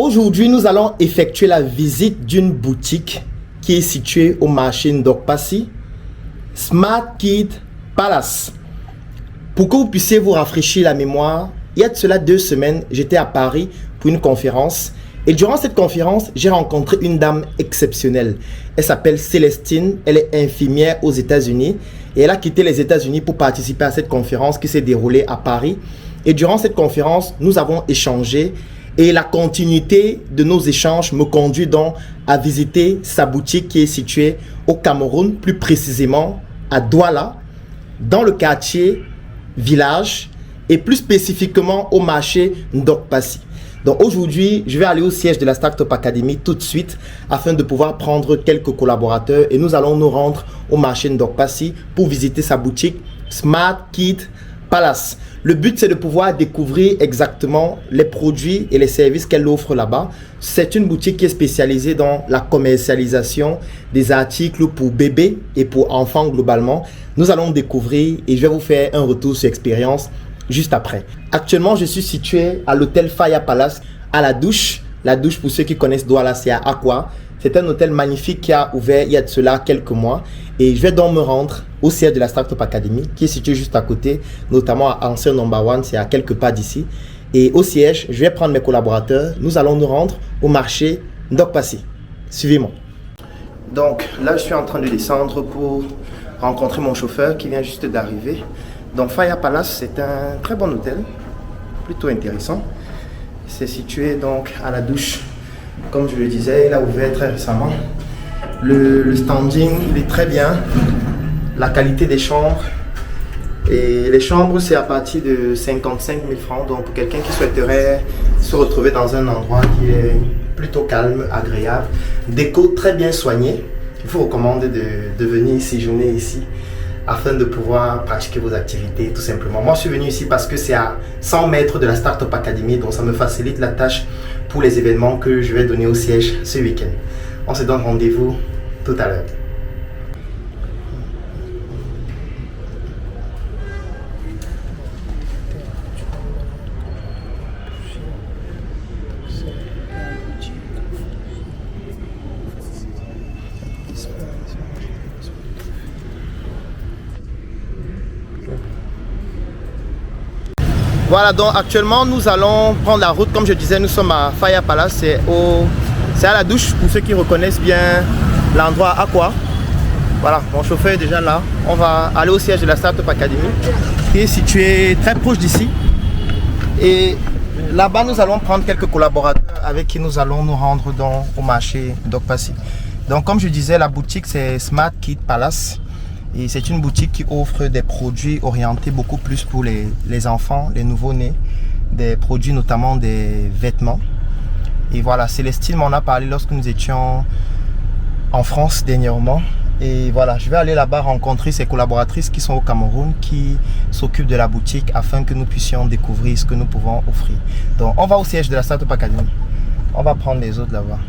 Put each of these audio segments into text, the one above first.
Aujourd'hui, nous allons effectuer la visite d'une boutique qui est située au marché Ndokpassi, Smart Kid Palace. Pour que vous puissiez vous rafraîchir la mémoire, il y a de cela 2 semaines, j'étais à Paris pour une conférence. Et durant cette conférence, j'ai rencontré une dame exceptionnelle. Elle s'appelle Célestine, elle est infirmière aux États-Unis. Et elle a quitté les États-Unis pour participer à cette conférence qui s'est déroulée à Paris. Et durant cette conférence, nous avons échangé. Et la continuité de nos échanges me conduit donc à visiter sa boutique qui est située au Cameroun, plus précisément à Douala, dans le quartier Village et plus spécifiquement au marché Ndokpassi. Donc aujourd'hui, je vais aller au siège de la Startup Academy tout de suite afin de pouvoir prendre quelques collaborateurs et nous allons nous rendre au marché Ndokpassi pour visiter sa boutique Smart Kid Palace. Le but, c'est de pouvoir découvrir exactement les produits et les services qu'elle offre là-bas. C'est une boutique qui est spécialisée dans la commercialisation des articles pour bébés et pour enfants globalement. Nous allons découvrir et je vais vous faire un retour sur expérience juste après. Actuellement, je suis situé à l'hôtel Faya Palace, à la douche. La douche, pour ceux qui connaissent Douala, c'est à Aqua. C'est un hôtel magnifique qui a ouvert il y a de cela quelques mois. Et je vais donc me rendre au siège de la Startup Academy, qui est situé juste à côté, notamment à Ancien Number One, c'est à quelques pas d'ici. Et au siège, je vais prendre mes collaborateurs. Nous allons nous rendre au marché Ndokpassi. Suivez-moi. Donc là, je suis en train de descendre pour rencontrer mon chauffeur qui vient juste d'arriver. Donc Faya Palace, c'est un très bon hôtel, plutôt intéressant. C'est situé donc à la douche. Comme je le disais, il a ouvert très récemment. Le standing, il est très bien. La qualité des chambres. Et les chambres, c'est à partir de 55 000 francs. Donc pour quelqu'un qui souhaiterait se retrouver dans un endroit qui est plutôt calme, agréable. Déco très bien soignée. Il vous recommande de venir séjourner ici afin de pouvoir pratiquer vos activités tout simplement. Moi, je suis venu ici parce que c'est à 100 mètres de la Startup Academy, donc ça me facilite la tâche pour les événements que je vais donner au siège ce week-end. On se donne rendez-vous tout à l'heure. Voilà, donc actuellement nous allons prendre la route. Comme je disais, nous sommes à Faya Palace, c'est à la douche pour ceux qui reconnaissent bien l'endroit Aqua. Voilà, mon chauffeur est déjà là. On va aller au siège de la Startup Academy qui est situé très proche d'ici. Et là-bas, nous allons prendre quelques collaborateurs avec qui nous allons nous rendre au marché Ndokpassi. Donc comme je disais, la boutique c'est Smart Kid Palace. Et c'est une boutique qui offre des produits orientés beaucoup plus pour les enfants, les nouveaux-nés, des produits notamment des vêtements. Et voilà, Célestine m'en a parlé lorsque nous étions en France dernièrement. Et voilà, je vais aller là-bas rencontrer ses collaboratrices qui sont au Cameroun, qui s'occupent de la boutique afin que nous puissions découvrir ce que nous pouvons offrir. Donc on va au siège de la Startup Academy. On va prendre les autres là-bas.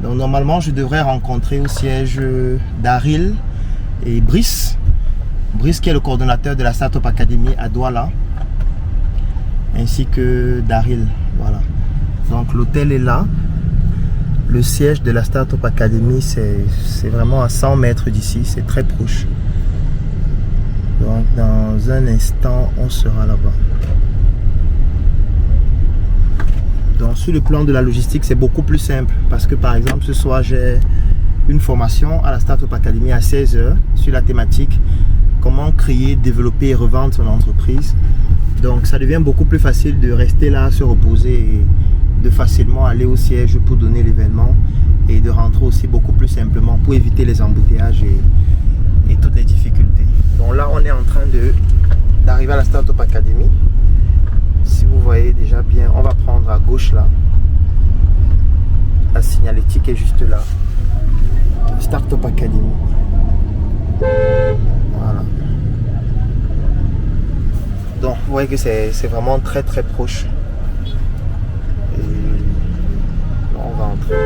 Donc normalement, je devrais rencontrer au siège Daryl et Brice qui est le coordonnateur de la Startup Academy à Douala, ainsi que Daryl. Voilà, donc l'hôtel est là, le siège de la Startup Academy c'est vraiment à 100 mètres d'ici, c'est très proche. Donc dans un instant on sera là-bas. Donc sur le plan de la logistique, c'est beaucoup plus simple parce que par exemple ce soir j'ai une formation à la Startup Academy à 16 h sur la thématique comment créer, développer et revendre son entreprise. Donc ça devient beaucoup plus facile de rester là, se reposer et de facilement aller au siège pour donner l'événement et de rentrer aussi beaucoup plus simplement pour éviter les embouteillages et toutes les difficultés. Donc là on est en train d'arriver à la Startup Academy. Si vous voyez déjà bien, on va prendre à gauche là. La signalétique est juste là. Startup Academy. Voilà. Donc vous voyez que c'est vraiment très très proche. Et on va entrer.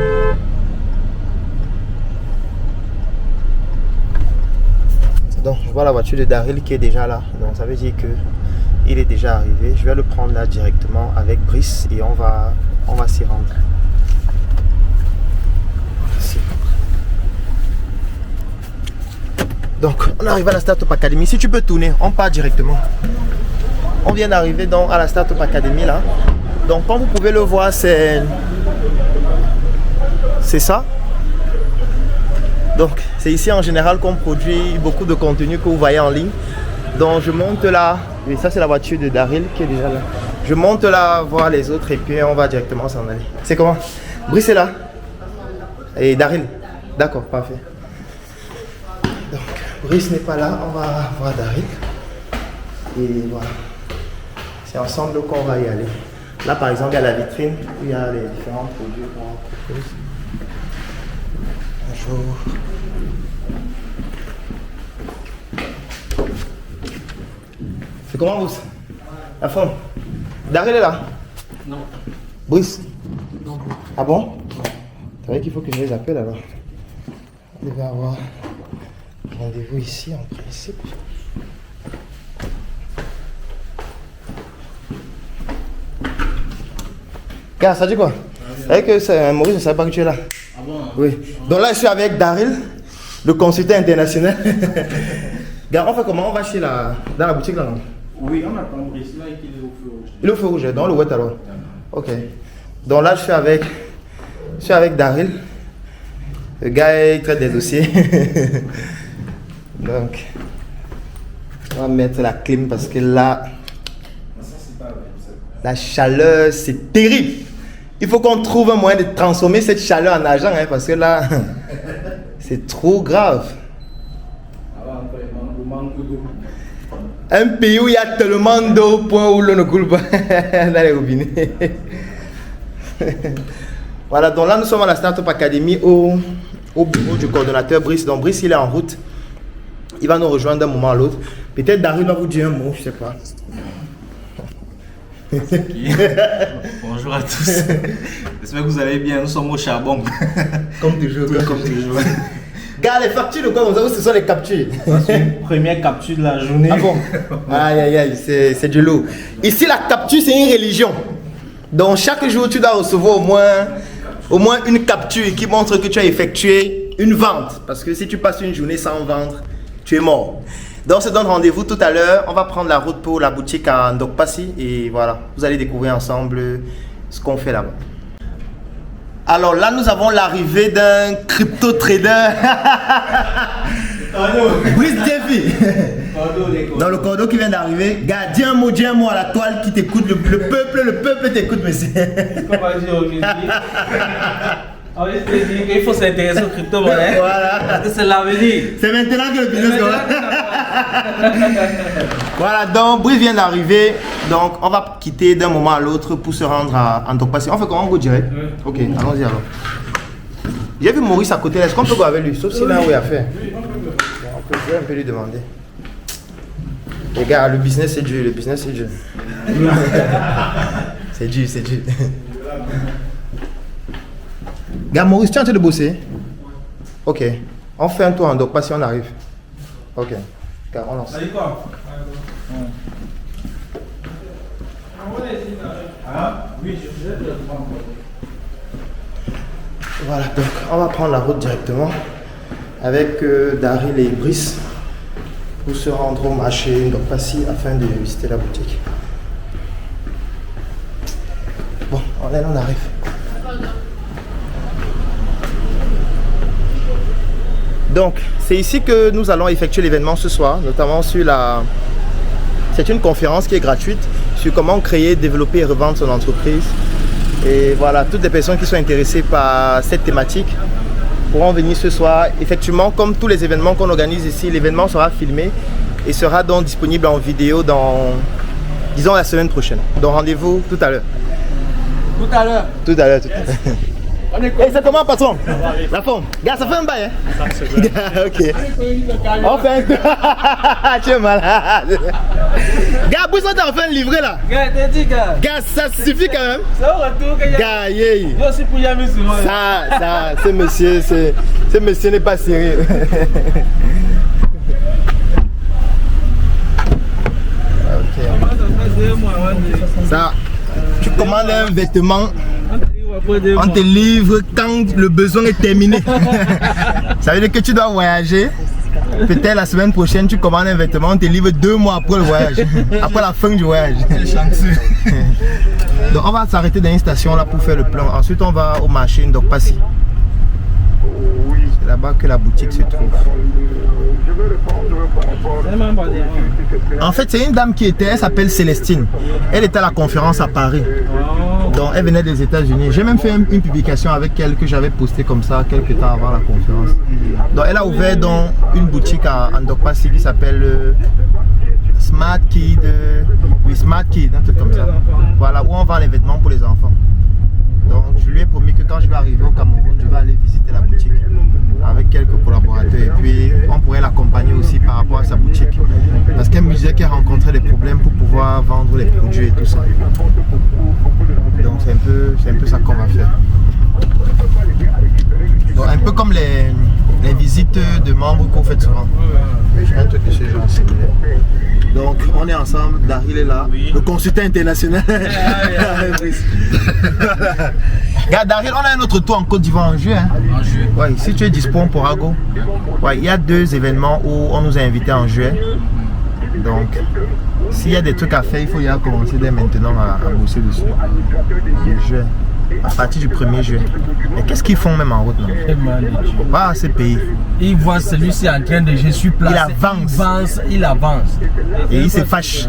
Donc je vois la voiture de Daryl qui est déjà là. Donc ça veut dire que il est déjà arrivé. Je vais le prendre là directement avec Brice et on va s'y rendre. Donc, on arrive à la Startup Academy. Si tu peux tourner, on part directement. On vient d'arriver donc à la Startup Academy là. Donc, comme vous pouvez le voir, c'est ça. Donc, c'est ici en général qu'on produit beaucoup de contenu que vous voyez en ligne. Donc, je monte là. Et ça, c'est la voiture de Daryl qui est déjà là. Je monte là, voir les autres et puis on va directement s'en aller. C'est comment? Brice est là. Et Daryl. D'accord, parfait. Donc, Brice n'est pas là, on va voir Daryl. Et voilà. C'est ensemble qu'on va y aller. Là, par exemple, il y a la vitrine où il y a les différents produits qu'on propose. Bonjour. C'est comment, Brice? La forme? Daryl est là? Non. Brice? Non. Ah bon? C'est vrai qu'il faut que je les appelle alors. On devait avoir rendez-vous ici en principe. Gars, ça dit quoi? C'est que c'est Maurice, je ne savais pas que tu es là. Ah bon? Oui. Donc là, je suis avec Daryl, le consultant international. Gars, on fait comment? On va chez dans la boutique là, non? Oui, on attend Brice là et qu'il est au feu rouge. Il est au feu rouge, dans le wet alors? Ok. Donc là, je suis avec Daryl. Le gars, il traite des dossiers. Donc, on va mettre la clim parce que là, la chaleur, c'est terrible. Il faut qu'on trouve un moyen de transformer cette chaleur en argent, hein, parce que là, c'est trop grave. Un pays où il y a tellement d'eau, point où l'eau ne coule pas dans les robinets. Voilà, donc là nous sommes à la Startup Academy au bureau du coordonnateur Brice. Donc Brice, il est en route. Il va nous rejoindre d'un moment à l'autre. Peut-être Daryl va vous dire un mot, je sais pas. Bonjour à tous. J'espère que vous allez bien. Nous sommes au charbon. Comme toujours. Comme toujours. Gars, les factures de quoi vous savez, ce sont les captures. C'est une première capture de la journée. Ah bon? Aïe aïe aïe, c'est du lourd. Ici, la capture, c'est une religion. Donc chaque jour, tu dois recevoir au moins une capture qui montre que tu as effectué une vente. Parce que si tu passes une journée sans vendre, tu es mort. Donc on se donne rendez-vous tout à l'heure. On va prendre la route pour la boutique à Ndokpassi. Et voilà, vous allez découvrir ensemble ce qu'on fait là-bas. Alors là, nous avons l'arrivée d'un crypto-trader. Brice Jeffy. Dans le cordeau qui vient d'arriver. Gars, dis un mot à la toile qui t'écoute. Le peuple t'écoute, monsieur. Qu'on va dire aujourd'hui. Il faut s'intéresser aux crypto-monnaies. Voilà. Parce que c'est l'avenir. C'est maintenant que le business commence. Voilà, donc Brice vient d'arriver. Donc on va quitter d'un moment à l'autre pour se rendre à Ndokpassi. On fait comment, on go direct? Ok, allons-y alors. J'ai vu Maurice à côté là. Est-ce qu'on peut go avec lui? Sauf s'il a un oui à faire. On peut un peu lui demander. Les gars, le business c'est dur, le business c'est dur. C'est dur, c'est dur. Gars, Maurice, tu es en train de bosser? Ok. On fait un tour en Ndokpassi, on arrive. Ok. Gars, on lance. quoi? Oui, je vais te le prendre. Voilà, donc on va prendre la route directement avec Daryl et Brice pour se rendre au marché Ndokpassi afin de visiter la boutique. Bon, on arrive. Donc, c'est ici que nous allons effectuer l'événement ce soir, notamment sur la... C'est une conférence qui est gratuite sur comment créer, développer et revendre son entreprise. Et voilà, toutes les personnes qui sont intéressées par cette thématique pourront venir ce soir. Effectivement, comme tous les événements qu'on organise ici, l'événement sera filmé et sera donc disponible en vidéo dans, disons, la semaine prochaine. Donc rendez-vous tout à l'heure. Tout à l'heure. Tout à l'heure, tout à l'heure. Hey, c'est comment, patron? La forme. Gars, ça fait un bail, hein? Ok. On fait un... Tu es malade. Gars, Brice, on t'a fait un livret là. Gars, t'es dit, gars. Gars, ça suffit quand même. C'est au retour que Gars, yeah. je aussi pour y aller souvent. Ça, ce monsieur n'est pas sérieux. Ok. Ça, tu commandes un vêtement. On te livre quand le besoin est terminé. Ça veut dire que tu dois voyager. Peut-être la semaine prochaine, tu commandes un vêtement, on te livre 2 mois après le voyage, après la fin du voyage. Donc on va s'arrêter dans une station là pour faire le plan. Ensuite on va au marché Ndokpasi. C'est là-bas que la boutique se trouve. En fait, c'est une dame qui était, elle s'appelle Célestine. Elle était à la conférence à Paris. Donc elle venait des États-Unis. J'ai même fait une publication avec elle que j'avais postée comme ça quelques temps avant la conférence. Donc elle a ouvert donc une boutique à Ndokpasi qui s'appelle Smart Kid. Oui, Smart Kid, un truc comme ça. Voilà, où on vend les vêtements pour les enfants. Donc je lui ai promis que quand je vais arriver au Cameroun, je vais aller visiter la boutique avec quelques collaborateurs et puis on pourrait l'accompagner aussi par rapport à sa boutique parce qu'elle me disait qu'elle rencontrait des problèmes pour pouvoir vendre les produits et tout ça. Donc c'est un peu ça qu'on va faire. Donc un peu comme les visites de membres qu'on fait souvent. Un truc de ce genre similaire. Donc on est ensemble, Daryl est là, le consultant international. Regarde Daryl, on a un autre tour en Côte d'Ivoire en juillet. En juillet. Ouais, si tu es dispo pour Ago. Ouais, il y a 2 événements où on nous a invités en juillet. Donc s'il y a des trucs à faire, il faut y aller commencer dès maintenant à bosser dessus. Juillet. À partir du 1er juillet. Mais qu'est-ce qu'ils font même en route? Pas ces pays. Il voit celui-ci en train de je suis placé. Il avance. Et il se fâche.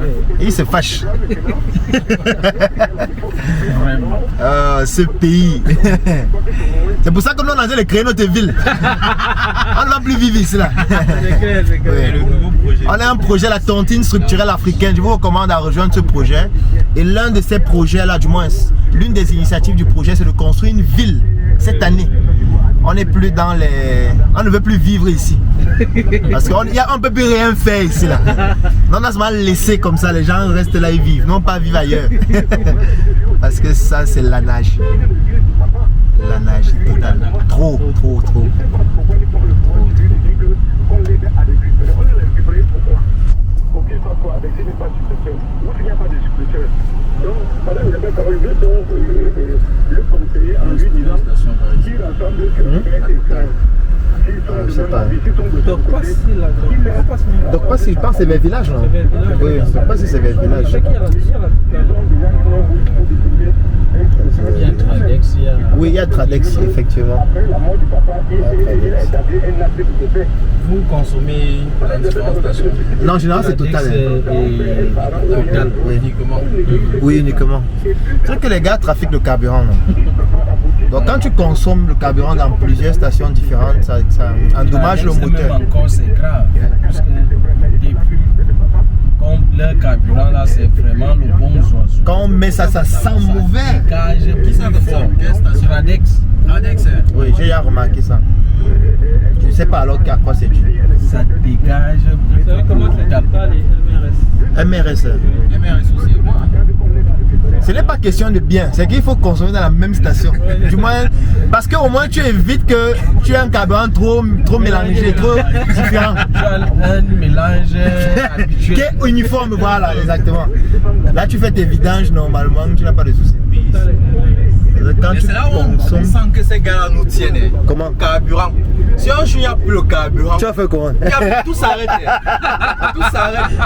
Ce pays. C'est pour ça que nous on a dit de créer notre ville. On ne va plus vivre ici là. On a un projet, la tontine structurelle africaine. Je vous recommande à rejoindre ce projet. Et l'un de ces projets là, du moins, l'une des initiatives du projet, c'est de construire une ville cette année. On n'est plus dans les... On ne veut plus vivre ici. Parce qu'on ne peut plus rien faire ici là. On a seulement laissé comme ça, les gens restent là et vivent, non pas vivre ailleurs. Parce que ça c'est la nage. La nage totale. Trop. Je sais pas. Donc pas si je pense c'est vers le village. Oui, je sais pas si c'est vers le village. Il y a Tradex, Oui, il y a Tradex, effectivement. Vous consommez la différence station? Non, en général, c'est Total. Total, oui. Uniquement. Oui, uniquement. C'est vrai que les gars trafiquent le carburant. Non? Donc, quand tu consommes le carburant dans plusieurs stations différentes, ça endommage le moteur. Même encore, c'est grave. Parce que depuis le carburant, là, c'est vraiment le bon oiseau. Quand on met ça, ça sent mauvais. Qui ça comme ça? Quelle station? Radex. Radex, hein? Oui, j'ai déjà remarqué ça. Je ne sais pas alors à quoi c'est dû. Ça dégage. Vous savez comment ça s'appelle les MRS? MRS. MRS aussi. Ce n'est pas question de bien, c'est qu'il faut consommer dans la même station. Du moins, parce qu'au moins tu évites que tu aies un carburant trop mélangé, trop différent. Tu as un mélange habituel. Qui est uniforme, voilà, exactement. Là tu fais tes vidanges normalement, tu n'as pas de soucis. Quand tu là où on sent que ces gars-là nous tiennent. Comment? Carburant. Si un jour il n'y a plus le carburant, tu vas faire comment? Tout s'arrête. Tout s'arrête.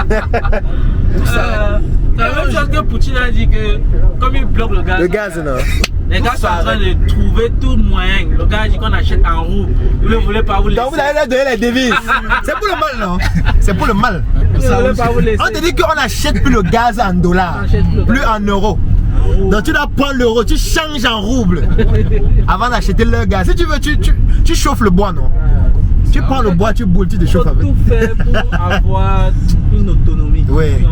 C'est la même chose que Poutine a dit que comme il bloque le gaz. Le gaz, non. Les gars sont en train de trouver tout moyen. Le gars dit qu'on achète en roue. Vous ne voulez pas vous laisser. Donc vous allez leur donner les devises. C'est pour le mal, non? C'est pour le mal. Vous ne voulez pas vous laisser. On te dit qu'on n'achète plus le gaz en dollars, plus en euros. Donc tu dois prendre l'euro, tu changes en rouble avant d'acheter le gaz. Si tu veux, tu chauffes le bois, non? Tu prends le bois, tu boules, tu te chauffes avec. Il faut tout faire pour avoir une autonomie. Oui,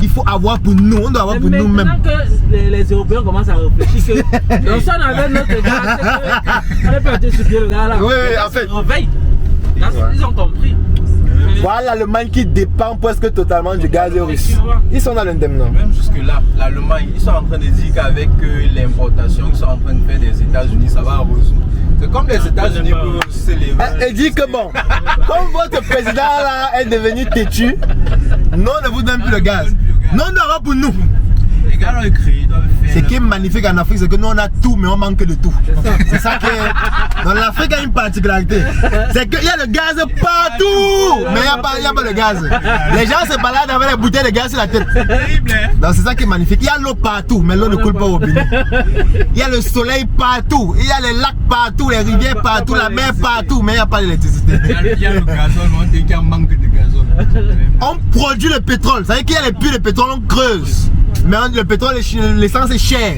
il faut avoir pour nous, on doit avoir pour nous-mêmes. Maintenant que les Européens commencent à réfléchir que donc ça on avait notre gars, on est parti sur le gars là. Oui, en fait. Ils ont compris. Voilà l'Allemagne qui dépend presque totalement du gaz russe. Ils sont dans l'indemnité. Même jusque là, l'Allemagne, ils sont en train de dire qu'avec l'importation qu'ils sont en train de faire des États-Unis, ça va résoudre. C'est comme les États-Unis peuvent s'élever. Elle dit que bon, comme votre président là est devenu têtu, non, on ne vous donne plus le gaz. Non, on aura pour nous. Les gars l'ont écrit, ils doivent faire. Ce qui est magnifique en Afrique, c'est que nous on a tout, mais on manque de tout. C'est ça qui est. Dans l'Afrique, il y a une particularité. C'est qu'il y a le gaz partout, mais il n'y a pas de gaz. Les gens se baladent avec les bouteilles de gaz sur la tête. C'est terrible, hein? Donc c'est ça qui est magnifique. Il y a l'eau partout, mais l'eau ne coule pas au robinet. Il y a le soleil partout, il y a les lacs partout, les rivières partout, la mer partout, mais il n'y a pas d'électricité. Il y a le gazole, on dit qu'il y a un manque de gazole. On produit le pétrole, ça veut dire qu'il y a les puits de pétrole, on creuse. Mais le pétrole, l'essence est cher.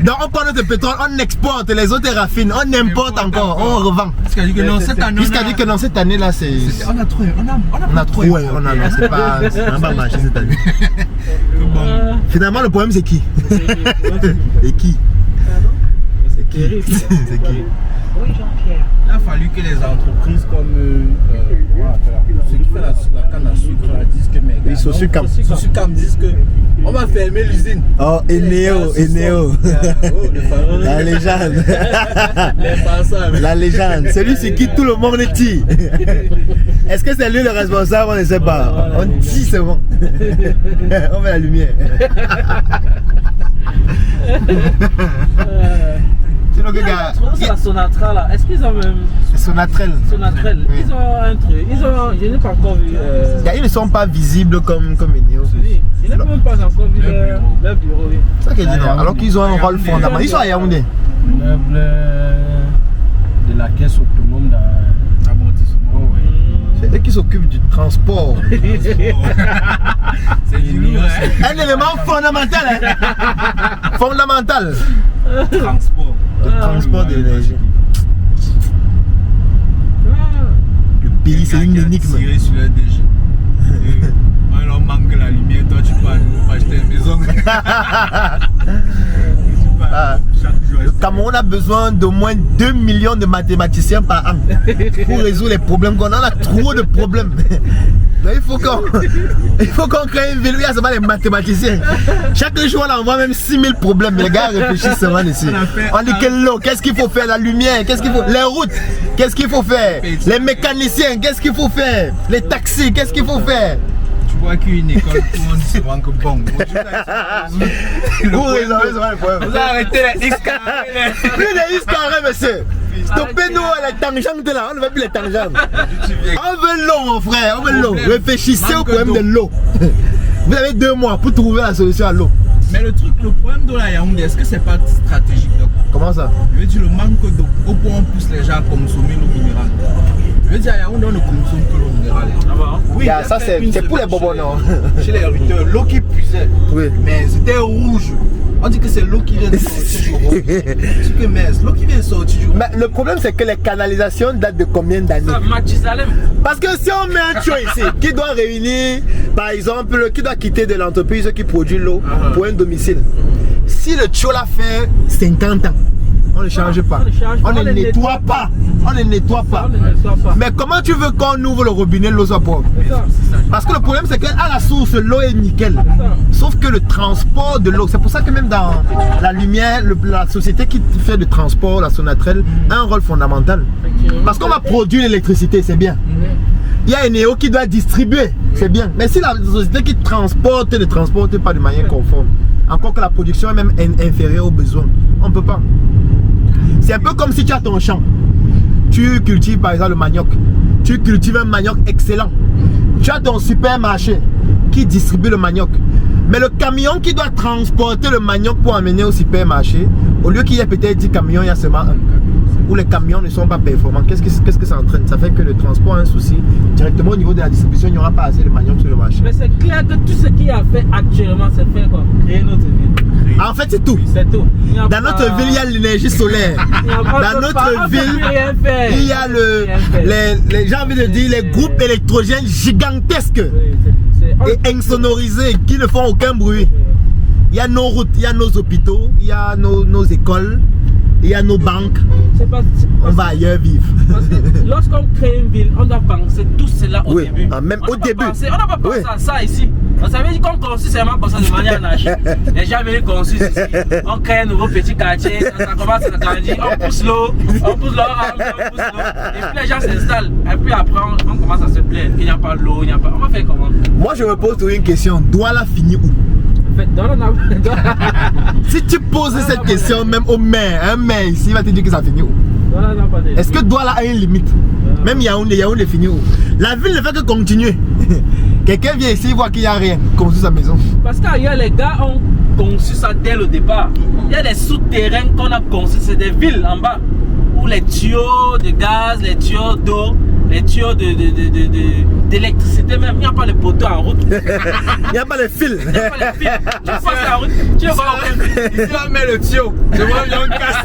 Donc on prend notre pétrole, on exporte, les autres raffinent, on importe encore, on revend. Jusqu'à dire que non, cette année. Jusqu'à dire que non, cette année là, c'est. On a trop, On a trop, ouais, on a, non, c'est pas marché cette année. Finalement, le problème c'est qui? Et qui? C'est qui? C'est qui? Il a fallu que les entreprises comme ceux qui font la canne à sucre là, disent que mes gars, Sosucam disent que on va fermer l'usine. Oh, Eneo. La légende. La légende. Celui sur qui tout le monde tire. Est-ce que c'est lui le responsable? On ne sait pas. On tire, c'est bon. On met la lumière. C'est la Sonatrach là. Est-ce qu'ils ont même. Sonatrel. Oui. Ils ont un truc. Je n'ai pas encore vu. Ils ne sont pas visibles comme Eneo. Oui. Je n'ai même pas encore vu leur bureau. Oui. C'est ça qu'elle dit non. Alors qu'ils ont un rôle fondamental. Ils sont à Yaoundé. Meuble de la caisse autonome d'amortissement. C'est eux qui s'occupent du transport. C'est un élément fondamental. Fondamental. Transport. Le transport de l'énergie. Le pays, c'est une énigme. Tirer sur le DG. On leur manque la lumière, toi tu parles pour acheter une maison. Le Cameroun a besoin d'au moins 2 millions de mathématiciens par an pour résoudre les problèmes qu'on a. On a trop de problèmes. Donc il faut qu'on crée une ville où il y a seulement les mathématiciens. Chaque jour on envoie même 6000 problèmes. Mais les gars réfléchissent seulement ici. On dit que l'eau, qu'est-ce qu'il faut faire? La lumière, qu'est-ce qu'il faut? Les routes, qu'est-ce qu'il faut faire? Les mécaniciens, qu'est-ce qu'il faut faire? Les taxis, qu'est-ce qu'il faut faire? Tu vois qu'une école, tout le monde se rend que bon. Vous résolvez le problème. Vous arrêtez les X carrés. Plus les X carrés, monsieur. Stoppez-nous les tangentes là. On ne veut plus les tangentes. On veut l'eau, mon frère. On veut l'eau. Réfléchissez au problème de l'eau. Vous avez 2 mois pour trouver la solution à l'eau. Mais le problème d'eau à Yaoundé, est-ce que c'est pas stratégique? Comment ça? Je veux dire, le manque d'eau, au point on pousse les gens à consommer l'eau minérale. Je veux dire, à Yaoundé, on ne consomme que l'eau minérale. Ah bah. Oui, ça c'est pour les bobos, non? Chez les ruteurs, l'eau qui puisait. Oui. Mais c'était rouge. On dit que c'est l'eau qui vient de sortir du rhum. C'est que mais l'eau qui vient de sortir du rhum. Mais le problème c'est que les canalisations datent de combien d'années? Parce que si on met un tuyau ici qui doit réunir, par exemple, qui doit quitter de l'entreprise qui produit l'eau pour un domicile, si le tuyau l'a fait 50 ans, on ne change pas. On ne nettoie pas. On ne nettoie pas. Mais comment tu veux qu'on ouvre le robinet, l'eau soit propre? Parce que le problème c'est qu'à la source, l'eau est nickel. Sauf que le transport de l'eau, c'est pour ça que même dans la lumière, la société qui fait le transport, la Sonatrel, a un rôle fondamental. Parce qu'on va produire l'électricité, c'est bien. Il y a Eneo qui doit distribuer, c'est bien. Mais si la société qui transporte ne transporte pas de manière conforme, encore que la production est même inférieure aux besoins, on ne peut pas. C'est un peu comme si tu as ton champ. Tu cultives par exemple le manioc. Tu cultives un manioc excellent. Tu as ton supermarché qui distribue le manioc. Mais le camion qui doit transporter le manioc pour amener au supermarché, au lieu qu'il y ait peut-être 10 camions, il y a seulement un. Où les camions ne sont pas performants. Qu'est-ce que ça entraîne? Ça fait que le transport a un souci. Directement au niveau de la distribution, il n'y aura pas assez de manioc sur le marché. Mais c'est clair que tout ce qu'il y a fait actuellement, c'est fait quoi? Créer notre ville. En fait, c'est tout. C'est tout. Dans notre ville, il y a l'énergie solaire. Dans notre ville, il y a les gens envie de dire les groupes électrogènes gigantesques et insonorisés qui ne font aucun bruit. Il y a nos routes, il y a nos hôpitaux, il y a nos écoles. il y a nos banques, on va ailleurs vivre. Parce que lorsqu'on crée une ville, on doit penser tout cela au début. Même au début. On n'a pas pensé à ça ici. On savait dit qu'on construit seulement comme ça de manière anarchique. Les gens veulent construire ici. On crée un nouveau petit quartier, ça commence à grandir, on pousse l'eau, on pousse l'eau. Et puis les gens s'installent. Et puis après, on commence à se plaindre. Il n'y a pas l'eau, il n'y a pas. On va faire comment? Moi, je me pose toujours une question. Douala finit où? Si tu poses cette question même au maire, un maire ici, il va te dire que ça finit où? Est-ce que Douala a une limite? Même Yaoundé finit où? La ville ne fait que continuer. Quelqu'un vient ici, il voit qu'il n'y a rien, construit sa maison. Parce qu'ailleurs, les gars ont conçu ça dès le départ. Il y a des souterrains qu'on a construits, c'est des villes en bas. Où les tuyaux de gaz, les tuyaux d'eau, les tuyaux d'électricité même, il n'y a pas les poteaux en route. Il n'y a pas les fils. Il n'y a pas les fils. Tu passes en route, tu vas ici on met le tuyau. Je vois bien on casse.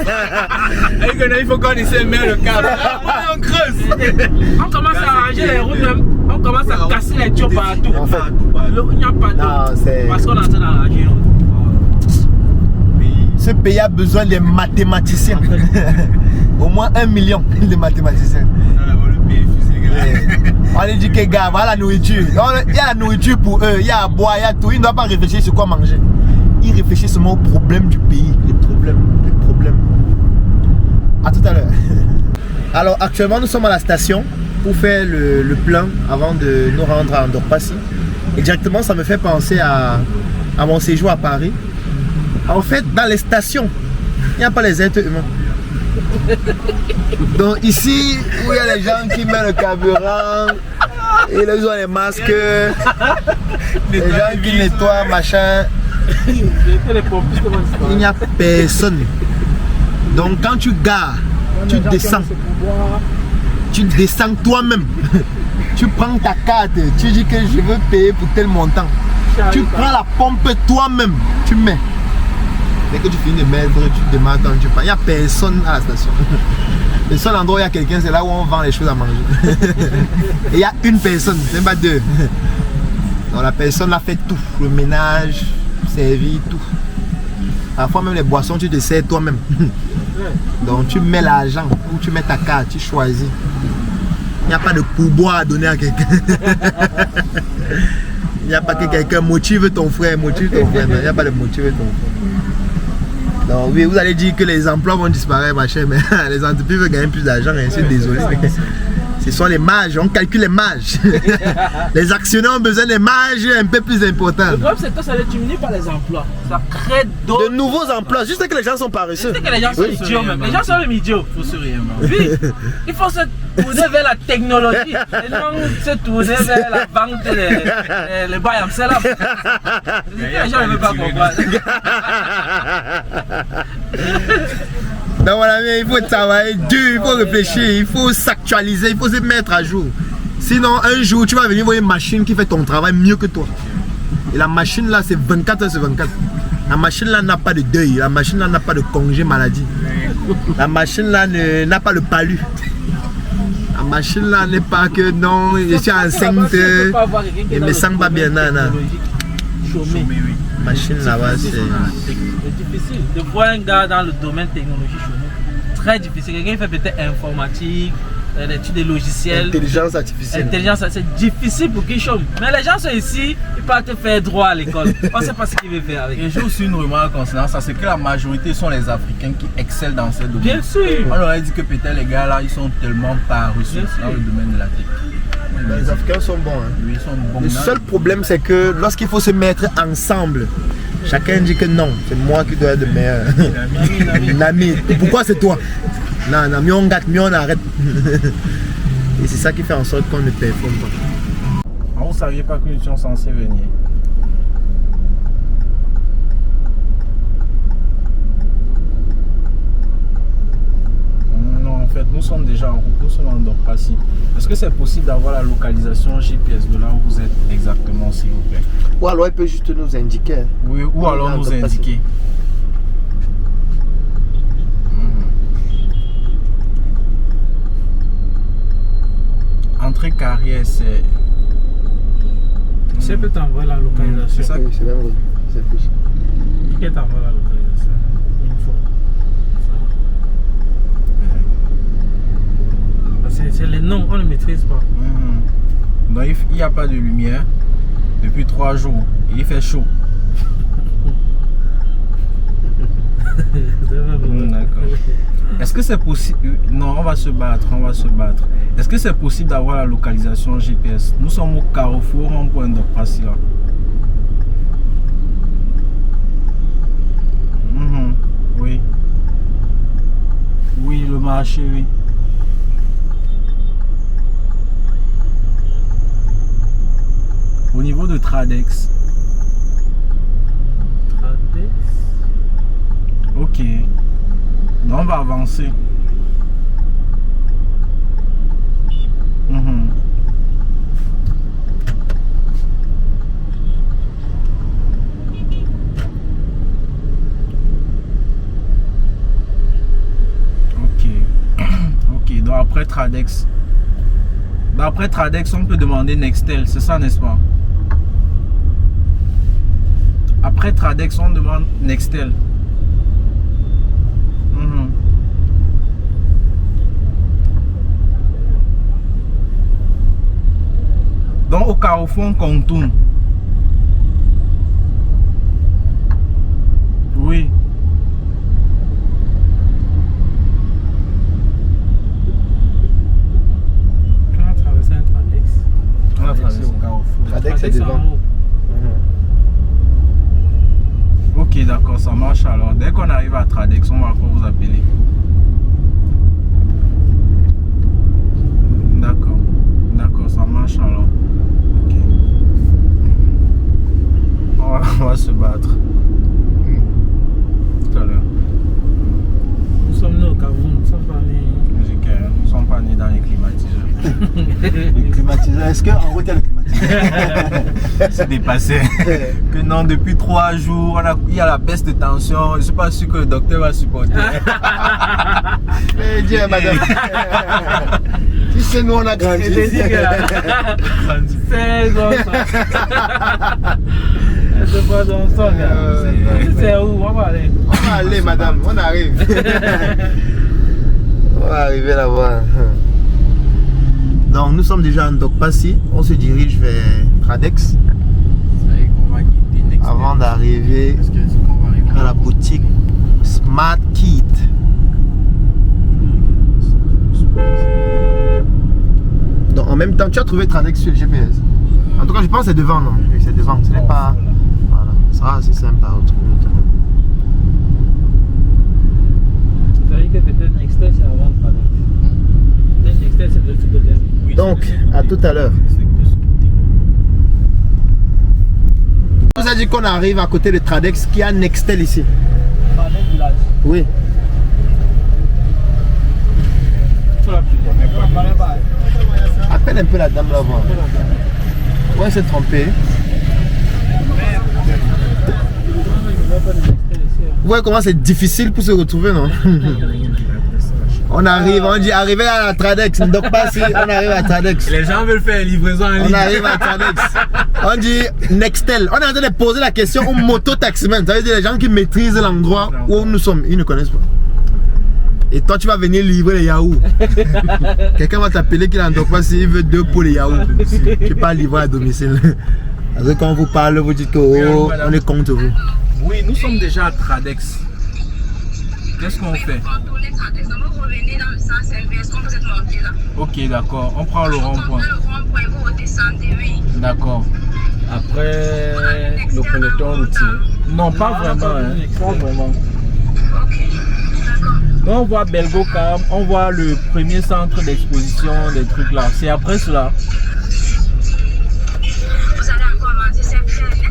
Et il faut qu'on essaie de mettre le câble. On creuse. On commence à arranger les routes même. On commence à casser les tuyaux partout. En fait, il n'y a pas d'eau. Parce qu'on est en train d'arranger. Ce pays a besoin de mathématiciens. Au moins 1 million de mathématiciens. On a dit que gars, voilà la nourriture. Il y a la nourriture pour eux, il y a à boire, il y a tout. Ils ne doivent pas réfléchir sur quoi manger. Ils réfléchissent seulement aux problèmes du pays. Les problèmes. A tout à l'heure. Alors actuellement nous sommes à la station pour faire le plein avant de nous rendre à Ndorpassi. Et directement ça me fait penser à mon séjour à Paris. En fait, dans les stations, il n'y a pas les êtres humains. Donc ici, où il y a les gens qui mettent le carburant, et ils ont les masques, les gens qui nettoient, machin. Il n'y a personne. Donc quand tu gares, tu descends toi-même. Tu prends ta carte, tu dis que je veux payer pour tel montant. Tu prends la pompe toi-même, tu mets. Dès que tu finis de mettre, tu demandes quand tu prends. Il n'y a personne à la station. Le seul endroit où il y a quelqu'un, c'est là où on vend les choses à manger. Et il y a une personne, même pas deux. Donc la personne a fait tout. Le ménage, servi, tout. Parfois même les boissons, tu te sers toi-même. Donc tu mets l'argent ou tu mets ta carte, tu choisis. Il n'y a pas de pourboire à donner à quelqu'un. Il n'y a pas que quelqu'un motive ton frère, motive ton frère. Il n'y a pas de motiver ton frère. Donc oui, vous allez dire que les emplois vont disparaître, machin, mais les entreprises veulent gagner plus d'argent, et je suis désolé. Ce sont les marges, on calcule les marges. Les actionnaires ont besoin des marges un peu plus importantes. Le problème c'est que ça ne diminue pas les emplois. Ça crée d'autres. De nouveaux emplois, juste que les gens sont paresseux. Juste que les gens sont idiots même. Les gens sont même idiots. Il faut se réellement. Oui, il faut se tourner vers la technologie. Et non se tourner vers la vente les bails en celle-là. Les gens ne veulent pas comprendre. Donc voilà, il faut travailler dur, il faut réfléchir, il faut s'actualiser, il faut se mettre à jour. Sinon, un jour, tu vas venir voir une machine qui fait ton travail mieux que toi. Et la machine là, c'est 24 heures sur 24. La machine là n'a pas de deuil, la machine là n'a pas de congé maladie. La machine là n'a pas le palu. La machine là n'est pas que non, je suis enceinte et me sens pas bien. Non, non. La machine là-bas, c'est difficile de voir un gars dans le domaine technologique chômé. Très difficile. Quelqu'un fait peut-être informatique, l'étude des logiciels. Intelligence artificielle. C'est difficile pour qu'ils chôment. Mais les gens sont ici, ils partent faire droit à l'école. On ne sait pas ce qu'ils veulent faire avec. Et j'ai aussi une remarque concernant ça, c'est que la majorité sont les Africains qui excellent dans ce domaine. Bien sûr. On aurait dit que peut-être les gars là, ils sont tellement paresseux dans le domaine de la tech. Les Africains sont bons. Hein. Oui, ils sont bons. Le seul problème, c'est que lorsqu'il faut se mettre ensemble, chacun dit que non, c'est moi qui dois être le meilleur. Nami, pourquoi c'est toi? Non, non, mieux on gâte, mieux on arrête. Et c'est ça qui fait en sorte qu'on ne performe pas. Vous ne saviez pas que nous étions censés venir? Non, en fait, nous sommes déjà en route, nous sommes en Ndorpassi. Est-ce que c'est possible d'avoir la localisation GPS de là où vous êtes exactement, s'il vous plaît? Ou alors il peut juste nous indiquer. Oui, ou alors nous indiquer. Entrée carrière, c'est... C'est peut t'envoyer la localisation. C'est ça. Oui, c'est même Qui t'envoie la localisation? Une fois. maîtrise pas. Donc il n'y a pas de lumière depuis 3 jours. Il fait chaud. D'accord. Est-ce que c'est possible? Non, on va se battre. Est-ce que c'est possible d'avoir la localisation GPS? Nous sommes au carrefour en point de passe là. Oui. Oui, le marché, oui. Au niveau de Tradex. Ok. Donc on va avancer. Ok, donc après Tradex. D'après Tradex, on peut demander Nextel, c'est ça, n'est-ce pas? Après Tradex, on demande Nextel. Donc au carrefour, on contourne. Oui. On a traversé un Tradex. On a traversé au carrefour. Tradex c'est devant. Ok, d'accord, ça marche alors. Dès qu'on arrive à Tradex, on va encore vous appeler. D'accord, ça marche alors. Ok. On va se battre. Tout à l'heure. Nous sommes nés au Cameroun, nous ne sommes pas nés. Nous ne sommes pas nés dans les climatiseurs. Les climatiseurs, est-ce qu'en route il y a le climatiseur? C'est dépassé. Que non, depuis 3 jours, il y a la baisse de tension. Je ne suis pas sûr que le docteur va supporter. Mais Dieu, madame. Tu sais, nous on a grandi. J'ai dit que 16 ans, ça. C'est pas dans ça, gars. C'est où? On va aller. On va aller, madame. On arrive. On va arriver là-bas. Donc, nous sommes déjà en Dokpassi. On se dirige vers Tradex. Ça y est qu'on va quitter Nextel. Avant d'arriver à la boutique Smart Kit. Donc en même temps, tu as trouvé Tradex sur le GPS. En tout cas, je pense que c'est devant, non? Oui, c'est devant. Ce n'est pas. Voilà. Ça sera assez simple à retrouver. Ça veut dire que peut-être Nextel c'est avant Tradex. Peut-être Nextel c'est de l'autre côté. Donc, à tout à l'heure. On vous a dit qu'on arrive à côté de Tradex qui a Nextel ici. Tradex village. Oui. Appelle un peu la dame là-bas. Ouais, c'est trompé. Vous voyez comment c'est difficile pour se retrouver, non? On arrive, on dit arriver à la Tradex, donc pas si on arrive à Tradex. Les gens veulent faire livraison en ligne. On arrive à Tradex. On dit Nextel. On est en train de poser la question au moto-taximan. Ça veut dire les gens qui maîtrisent l'endroit où nous sommes. Ils ne connaissent pas. Et toi, tu vas venir livrer les yaourts. Quelqu'un va t'appeler qu'il n'en pas s'il veut 2 pour les yaourts. Tu ne peux pas livrer à domicile. Parce que quand on vous parle, vous dites qu'on est contre vous. Oui, nous sommes déjà à Tradex. Qu'est-ce qu'on fait? Ok, d'accord. On prend le rond-point. D'accord. Après le peloton routier. Non, pas vraiment. Hein. Pas vraiment. On voit Belgocam, on voit le premier centre d'exposition, des trucs là. C'est après cela. Vous allez encore avancer, c'est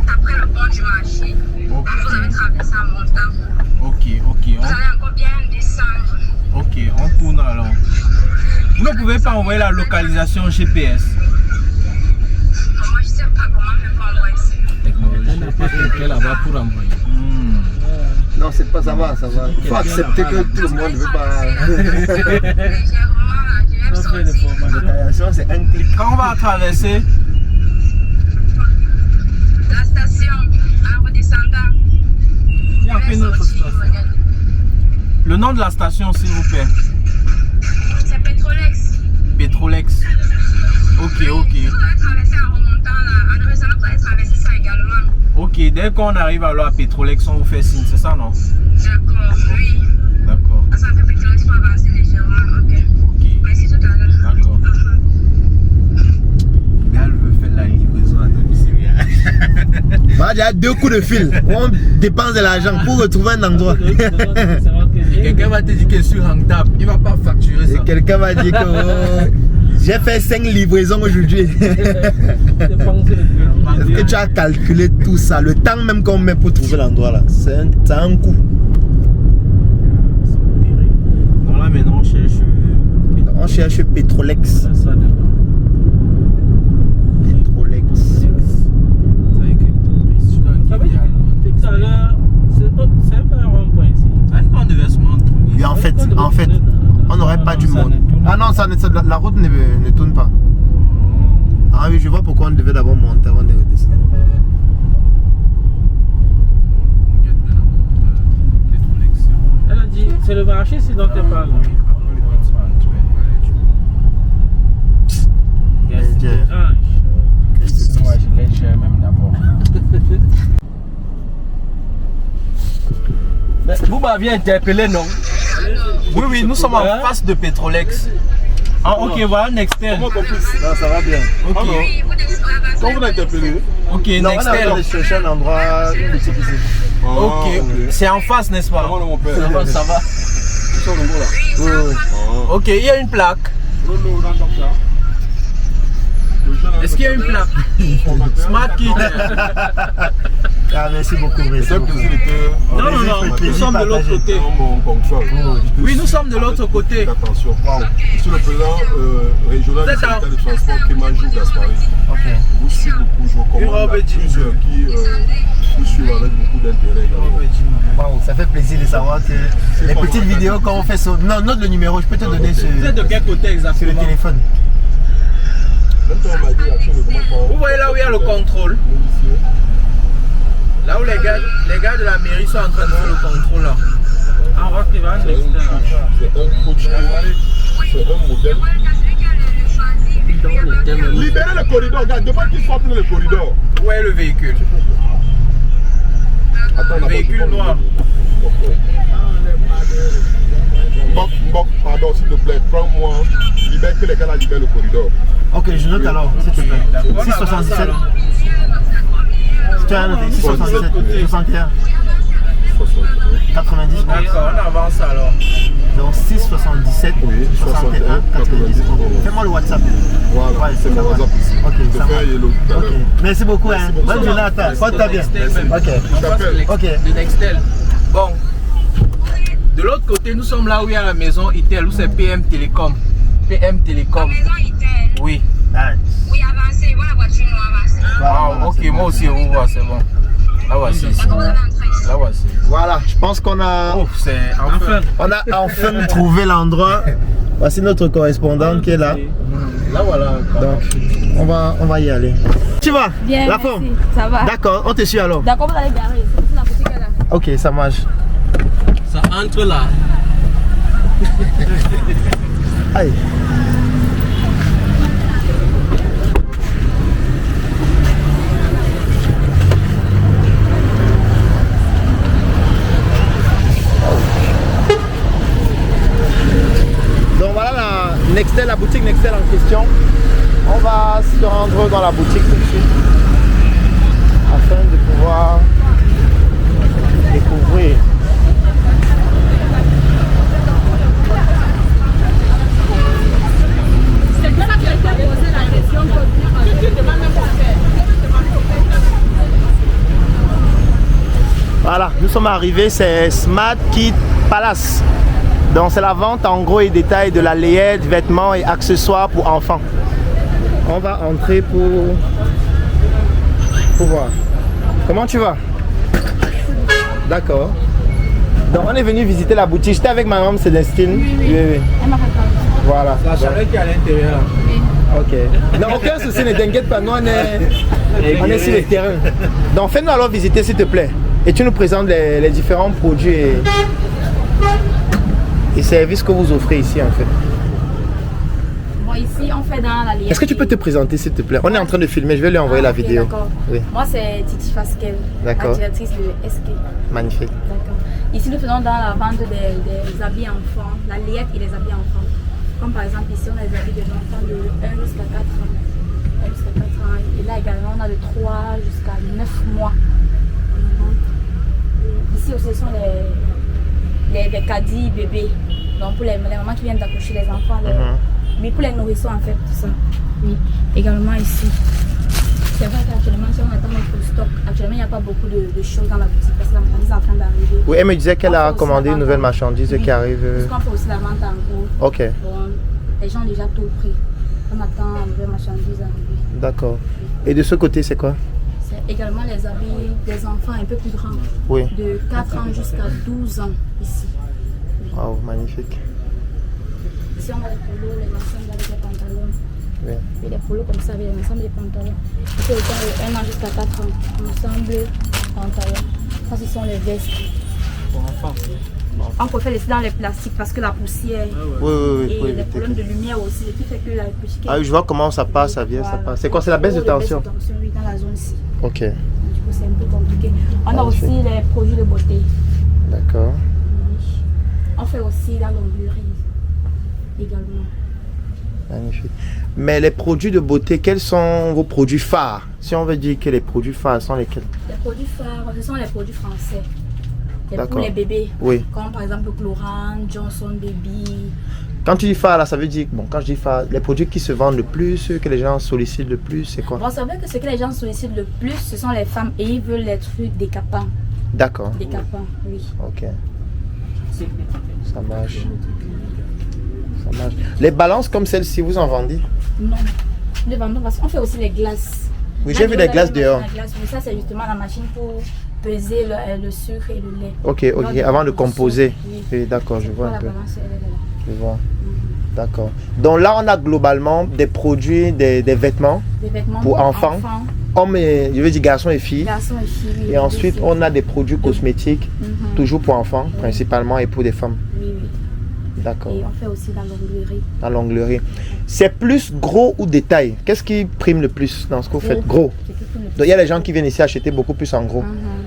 après le pont du marché. Ok. Vous avez traversé en montant. Ok. Vous allez encore bien descendre. Ok, on tourne alors. Vous ne pouvez pas envoyer la localisation GPS. Moi, je ne sais pas comment faire pour envoyer ça. Elle n'a pas quelqu'un là-bas pour envoyer. Non, c'est pas ça va, ça va. Il faut accepter que tout le monde ne veut pas. Légèrement, c'est un clic. Quand on va traverser, la station, en redescendant. il y a une autre station. Le nom de la station, s'il vous plaît. C'est Petrolex. Petrolex. Ok. On pourrait traverser en remontant là. En descendant, on pourrait traverser ça également. Ok, dès qu'on arrive alors à Petrolex, on vous fait signe, c'est ça non? D'accord, oui. D'accord. Ça fait Petrolex pour avancer légèrement. Ok. Merci tout à l'heure. D'accord. Gal veut faire la livraison à domicile. Il y a 2 coups de fil. On dépense de l'argent pour retrouver un endroit. Quelqu'un va te dire que sur rentable, il va pas facturer ça. Et quelqu'un va dire que oh, j'ai fait 5 livraisons aujourd'hui. Est-ce que tu as calculé tout ça? Le temps même qu'on met pour trouver l'endroit là, c'est un coup. Donc là maintenant On cherche Petrolex. Petrolex. Tout à l'heure, c'est un peu un rond-point ici. On devait se montrer. Et en fait, on n'aurait pas dû monter. Ah non, la route ne tourne pas. Ah oui, je vois pourquoi on devait d'abord monter avant de redescendre. Elle a dit, c'est le marché, c'est dont elle parle. Moi, je l'ai cher même d'abord. Vous m'aviez interpellé, non? Oui, nous sommes en face de Petrolex. Ah, ok, voilà Nextel. Non, ça va bien. Ok. Quand vous l'interpellez? Ok, Non, on Nextel. a cherché un endroit, une boutique ici. Ok, c'est en face, n'est-ce pas? Comment mon père? Ça va. Ils sont nombreux là. Oui, oui. Ok, il y a une plaque. Est-ce qu'il y a une plaque? Smart Kid. Ah, merci beaucoup. Merci C'est un beaucoup. plaisir de Non, nous sommes de l'autre côté. mon contrat. Oui, nous sommes de l'autre côté. Attention. Je suis le président régional du C'est ça. syndicat de transport Kémanjou Gaspari. Ok. Je vous suis beaucoup, je vous Une recommande robe à jean. plusieurs qui vous suivent avec beaucoup d'intérêt également. Wow, ça fait plaisir de savoir que les pas petites mal. vidéos qu'on fait sur... Non, note le numéro, je peux te donner sur, Vous êtes de quel côté sur le exactement? téléphone. Même quand on m'a dit, action, ne demande pas. Vous voyez là où il y a le contrôle? Là où les gars de la mairie sont en train de faire le contrôle là. Ah, on va qu'il va C'est un coach, c'est un modèle. Libérez le corridor, regarde, demande qu'ils sortent le corridor. Où est le véhicule? Attends, Le véhicule noir. Mbok, pardon, s'il te plaît, prends-moi, libère que les gars là libèrent le corridor. Ok, je note alors, s'il te plaît. D'accord. 677. Tu as noté 677, 61, 90. D'accord, on avance alors. Donc 677, Oui, 61, 90. 90. Fais-moi le WhatsApp. Voilà, Ouais, c'est ça mon va. WhatsApp ici. Ok, Je ça fais va. un yellow tout à Ok, l'heure. merci beaucoup. Hein. beaucoup. Bonne journée à toi. Porte-toi bien. Ok. On passe Ok. de Nextel. Bon. De l'autre côté, nous sommes là où il y a la maison Itel, où c'est PM Télécom. PM Télécom. Maison Itel. Oui. Nice. Oui, avancez. Voilà la voiture noire avancée. Ah, ok, moi aussi, on voit, c'est bon. Là voici ici. Vous allez entrer ici. Là voici. Voilà, je pense qu'on a, Oh, c'est enfin. on a enfin trouvé l'endroit. Voici notre correspondante qui est là. Là voilà. Donc, on va y aller. Tu vas? Bien, La merci. forme? Ça va. D'accord, on te suit alors. D'accord, vous allez garer. C'est la boutique là. Ok, ça marche. Ça entre là. Aïe. Donc voilà la Nextel, la boutique Nextel en question. On va se rendre dans la boutique tout de suite afin de pouvoir découvrir. Voilà, nous sommes arrivés, c'est Smart Kid Palace. Donc c'est la vente en gros et détail de la layette, vêtements et accessoires pour enfants. On va entrer pour voir. Comment tu vas? D'accord. Donc on est venu visiter la boutique. J'étais avec ma maman Célestine. Oui. Elle m'a fait parler. Voilà. La chaleur qui est à l'intérieur. Ok. Non, aucun souci, ne t'inquiète pas. Nous, on est sur le terrain. Donc, fais-nous alors visiter, s'il te plaît. Et tu nous présentes les différents produits et services que vous offrez ici, en fait. Bon, Bon, ici, on fait dans la liette. Est-ce que tu peux te présenter s'il te plaît? On est en train de filmer, je vais lui envoyer la Ok, vidéo. D'accord. Oui. Moi, c'est Titi Fasquel, la D'accord. directrice de SK. Magnifique. D'accord. Ici, nous faisons dans la vente des habits enfants, la liette et les habits enfants. Comme par exemple, ici, on a les habits des enfants de 1 jusqu'à 4 ans. 1 jusqu'à 4 ans. Et là également, on a de 3 jusqu'à 9 mois. Ici aussi, ce sont les caddies bébés. Donc, pour les mamans qui viennent d'accoucher les enfants, mais pour les nourrissons, en fait, tout ça. Oui. Également ici. C'est vrai qu'actuellement, si on attend notre stock, actuellement, il n'y a pas beaucoup de choses dans la boutique parce que la marchandise est en train d'arriver. Oui, elle me disait qu'elle a commandé une nouvelle marchandise qui arrive. Parce qu'on fait aussi la vente en gros. Ok. Bon, les gens ont déjà tout pris. On attend la nouvelle marchandise arriver. D'accord. Et de ce côté, c'est quoi? C'est également les habits des enfants un peu plus grands. Oui. De 4 ans jusqu'à 12 ans ici. Wow, magnifique. Ici, on a les polos, les ensembles avec les pantalons. Oui. Et les polos comme ça avec l'ensemble des pantalons. Ici, aussi, on a 1 an jusqu'à 4 ans. Ensemble, pantalons. Ça, ce sont les vestes. Pour enfants. On préfère laisser dans les plastiques parce que la poussière Oui, et oui, les oui. problèmes de lumière aussi, ce qui fait que la boutique. Ah oui, je vois comment ça passe, ça vient, ça passe. C'est quoi? C'est la baisse de tension? Oui, dans la zone ici. Ok. Du coup, c'est un peu compliqué. On a aussi Magnifique. les produits de beauté. D'accord. On fait aussi la l'onglerie également. Magnifique. Mais les produits de beauté, quels sont vos produits phares? Si on veut dire que les produits phares sont lesquels? Les produits phares, ce sont les produits français. Et pour D'accord. les bébés, Oui. comme par exemple Chlorane, Johnson Baby. Quand tu dis phare, là, ça veut dire, bon, quand je dis phare, les produits qui se vendent le plus, ceux que les gens sollicitent le plus, c'est quoi? Bon, c'est vrai que ce que les gens sollicitent le plus, ce sont les femmes et ils veulent les trucs décapants. D'accord. Décapants, oui. Ok. Ça marche. Ça marche. Les balances comme celle-ci, vous en vendez? Non, nous vendons parce qu'on fait aussi les glaces. Oui, j'ai vu les glaces dehors. Mais ça, c'est justement la machine pour peser le sucre et le lait. Ok, ok, avant de composer. Oui. Oui, d'accord, je vois un La peu. balance, elle est là. Je vois. D'accord. Donc là, on a globalement des produits, des vêtements, Des vêtements pour enfants. Hommes et, je veux dire garçons et filles. Garçons et filles. Oui, Et ensuite, on a des produits cosmétiques, Mhm. toujours pour enfants, principalement, et pour des femmes. Oui, oui. D'accord. Et on fait aussi dans l'onglerie. Dans l'onglerie. C'est plus gros ou détail? Qu'est-ce qui prime le plus dans ce que vous faites? Gros. C'est tout le Donc il y a les gens qui viennent ici acheter beaucoup plus en gros.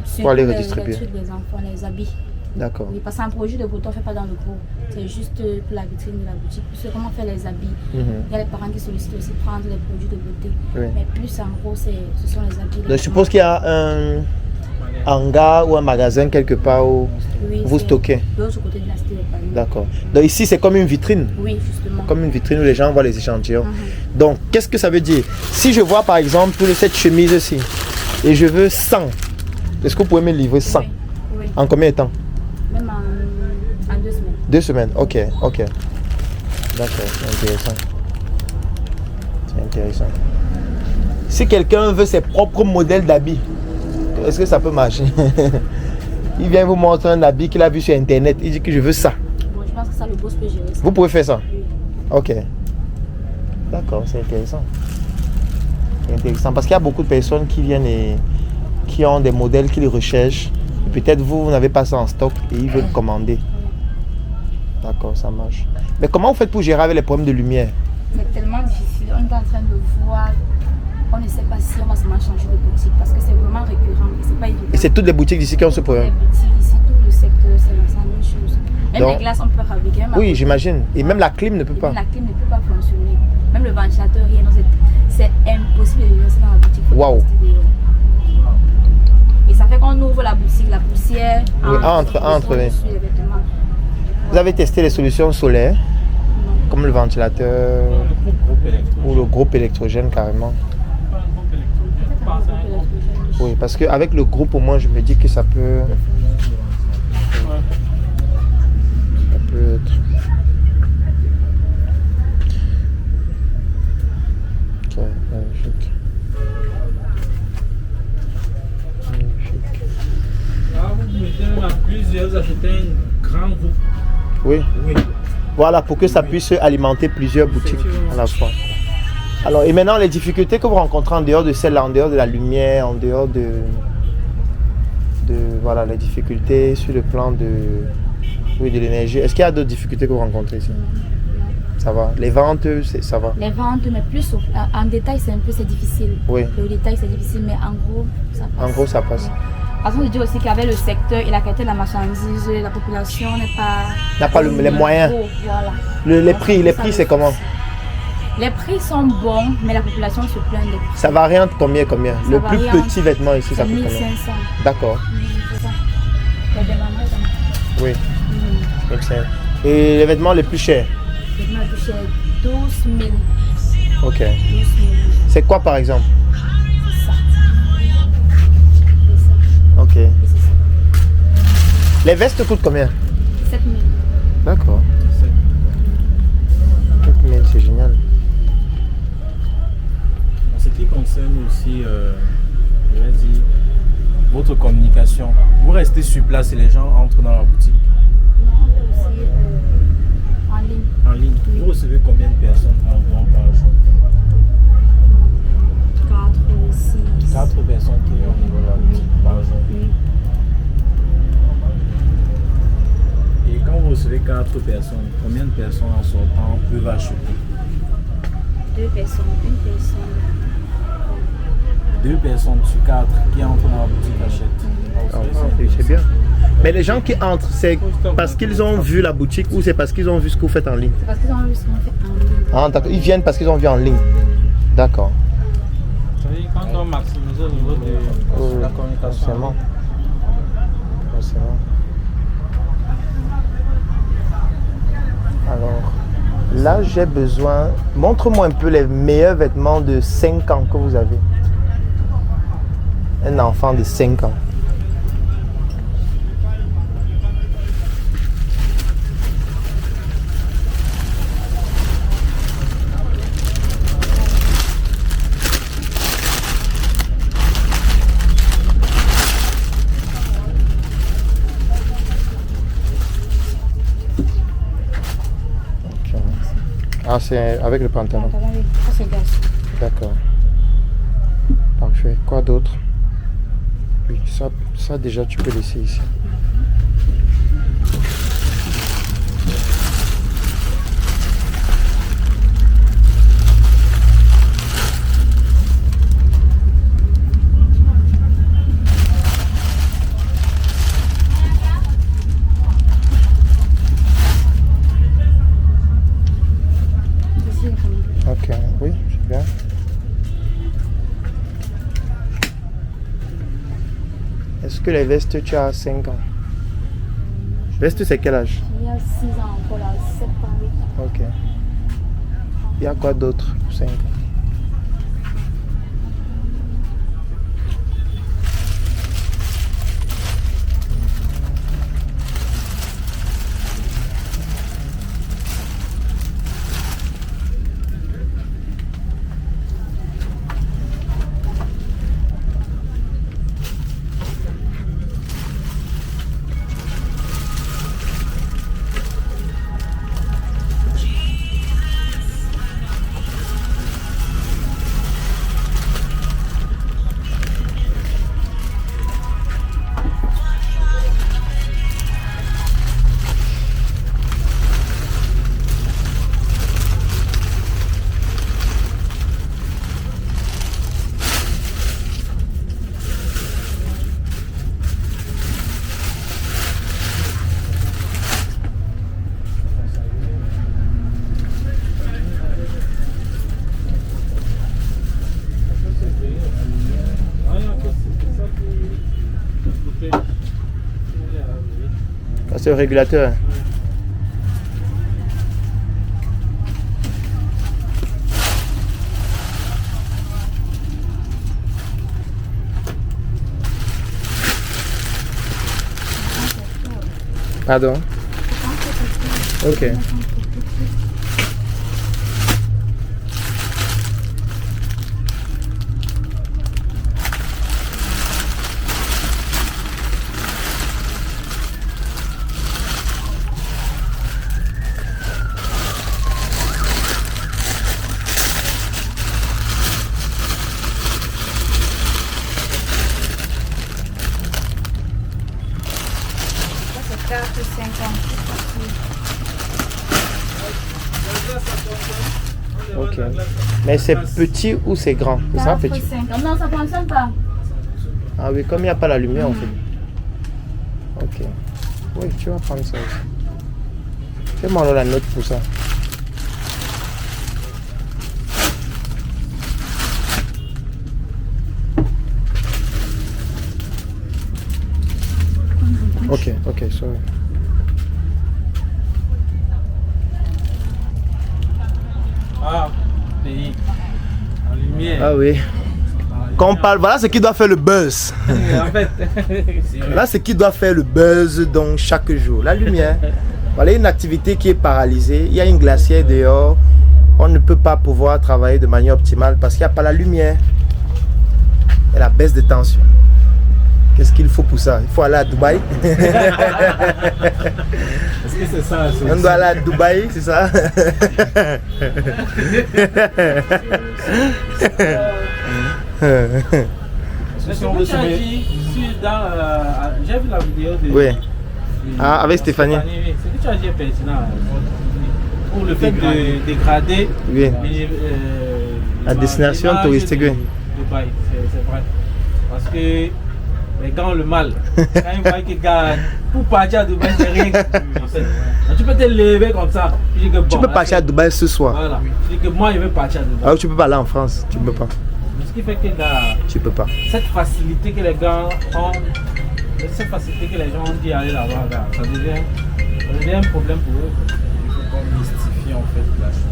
Surtout aller les redistribuer. trucs des enfants, les habits. D'accord. Oui, parce qu'un produit de beauté, on ne fait pas dans le gros. C'est juste pour la vitrine de la boutique. Parce que comment on fait les habits, Mhm. il y a les parents qui sollicitent aussi prendre les produits de beauté. Oui. Mais plus en gros, ce sont les habits. Donc je suppose qu'il y a un hangar ou un magasin quelque part où Oui, vous c'est stockez. de l'autre côté de la cité des Palmiers. D'accord. Donc ici c'est comme une vitrine. Oui, justement. Comme une vitrine où les gens voient les échantillons. Donc qu'est-ce que ça veut dire? Si je vois par exemple cette chemise-ci et je veux 100, est-ce que vous pouvez me livrer 100? Oui, oui. En combien de temps? Même en 2 semaines. 2 semaines, ok, ok. D'accord, c'est intéressant. C'est intéressant. Si quelqu'un veut ses propres modèles d'habits, est-ce que ça peut marcher? Il vient vous montrer un habit qu'il a vu sur internet, il dit que je veux ça. Bon, je pense que ça, le boss peut gérer ça. Vous pouvez faire ça? Oui. Ok. D'accord, c'est intéressant. C'est intéressant parce qu'il y a beaucoup de personnes qui viennent et qui ont des modèles qu'ils recherchent. Et peut-être vous n'avez pas ça en stock et ils veulent commander. D'accord, ça marche. Mais comment vous faites pour gérer avec les problèmes de lumière? C'est tellement difficile. On est en train de voir. On ne sait pas si on va seulement changer de boutique parce que c'est vraiment récurrent. Et c'est pas évident. Et c'est toutes les boutiques d'ici qui ont ce Les problème? boutiques ici, tout le secteur, c'est la même chose. Même Donc- les glaces, on peut fabriquer. Même Oui, j'imagine. Et même la clim ne peut Et pas. même la clim ne peut pas fonctionner. Même le ventilateur, rien. Donc c'est impossible de laisser dans la boutique. Faut Waouh. rester dehors. Et ça fait qu'on ouvre la boutique, la poussière Oui, entre, oui. dessus les vêtements. Vous avez testé les solutions solaires, comme le ventilateur ou le groupe électrogène carrément? Oui, parce qu'avec le groupe, au moins, je me dis que ça peut... Ça peut être... Ok, magnifique. Magnifique. Ah, vous mettez même à plusieurs, vous achetez un grand groupe. Oui, Oui. voilà, pour que ça puisse alimenter plusieurs boutiques à la fois. Alors, et maintenant, les difficultés que vous rencontrez en dehors de celle-là, en dehors de la lumière, en dehors de voilà, les difficultés sur le plan de l'énergie. Est-ce qu'il y a d'autres difficultés que vous rencontrez ici? ça va. Les ventes, ça va. Les ventes, mais plus en détail, c'est difficile. Oui. Le détail, c'est difficile, mais en gros, ça passe. En gros, ça passe. Par contre, je dis aussi qu'avec le secteur et la qualité de la marchandise, la population n'a pas les moyens. Gros, voilà. Les prix, c'est comment? Les prix sont bons, mais la population se plaint des prix. Ça varie entre combien? Le plus petit vêtement ici, ça coûte combien? 1500. D'accord. C'est ça. Les vêtements, Oui. 1500. Et les vêtements les plus chers? les vêtements les plus chers, 12 000. Ok. 12 000. C'est quoi par exemple? C'est ça. C'est ça. Ok. Et c'est ça. Les vestes coûtent combien? 7 000. D'accord. 4000, c'est génial. En ce qui concerne aussi, je vais dire, votre communication, vous restez sur place et les gens entrent dans la boutique Mais on fait aussi en ligne. en ligne. Oui. Vous recevez combien de personnes environ par jour? 4 ou 6. 4 personnes qui viennent au niveau de la boutique par jour. Oui. Et quand vous recevez 4 personnes, combien de personnes en sortant peuvent acheter? 2 personnes, une personne. 2 personnes sur 4 qui entrent dans la boutique achètent. Ah, oui, c'est bien. Mais les gens qui entrent, c'est parce qu'ils ont vu la boutique ou c'est parce qu'ils ont vu ce que vous faites en ligne? C'est parce qu'ils ont vu ce qu'on fait en ligne. Ah, d'accord. Ils viennent parce qu'ils ont vu en ligne. D'accord. C'est-à-dire quand on maximise au niveau de la communication. Forcément. Forcément. Alors, là, j'ai besoin... Montre-moi un peu les meilleurs vêtements de 5 ans que vous avez. Un enfant de 5 ans. Ok. Ah, c'est avec le pantalon. Pantalon, oui. Ça, c'est gaz. D'accord. Parfait. Quoi d'autre? Oui, ça déjà tu peux laisser ici. Ici, comme- Ok, oui, c'est bien. Est-ce que les vestes, tu as 5 ans? Veste, c'est quel âge? Il y a 6 ans encore là, 7 ans, 8 ans. Ok. Il y a quoi d'autre pour 5 ans? Ah, c'est le régulateur. Pardon? Ok. Ça, c'est 4 ou 5 ans. Ok. Mais c'est petit ou c'est grand? C'est ça, petit? 4,5. Non, ça ne fonctionne pas. Ah oui, comme il n'y a pas la lumière en fait. Ok. Oui, tu vas prendre ça aussi. Fais-moi alors la note pour ça. Ok, sorry. Ah, pays. En lumière. Ah oui. Quand on parle, voilà ce qui doit faire le buzz. En fait, Là, ce qui doit faire le buzz donc chaque jour. La lumière. Voilà une activité qui est paralysée. Il y a une glacière dehors. On ne peut pas pouvoir travailler de manière optimale parce qu'il n'y a pas la lumière. Et la baisse de tension. Qu'est-ce qu'il faut pour ça? Il faut aller à Dubaï. Est-ce que c'est ça? On doit aller à Dubaï, c'est ça? mais ce que tu as dit, j'ai vu la vidéo de... Oui. Ah, avec Stéphanie. Oui. Ce que tu as dit est pertinent. Pour le fait de dégrader Oui. La destination touristique, oui. Dubaï, c'est vrai. Parce que les gars ont le mal. Quand ils voient que gars, pour partir à Dubaï, c'est rien. En fait. Donc, tu peux te lever comme ça. Tu dis que, bon, Tu peux partir à Dubaï ce soir. Voilà. Tu dis que moi, je veux partir à Dubaï. Alors tu peux pas aller en France, tu peux pas. Ce qui fait que gars, Tu peux pas. cette facilité que les gars ont, cette facilité que les gens ont dit aller là-bas, gars, ça devient un problème pour eux. Il faut qu'on mystifie en fait la chose.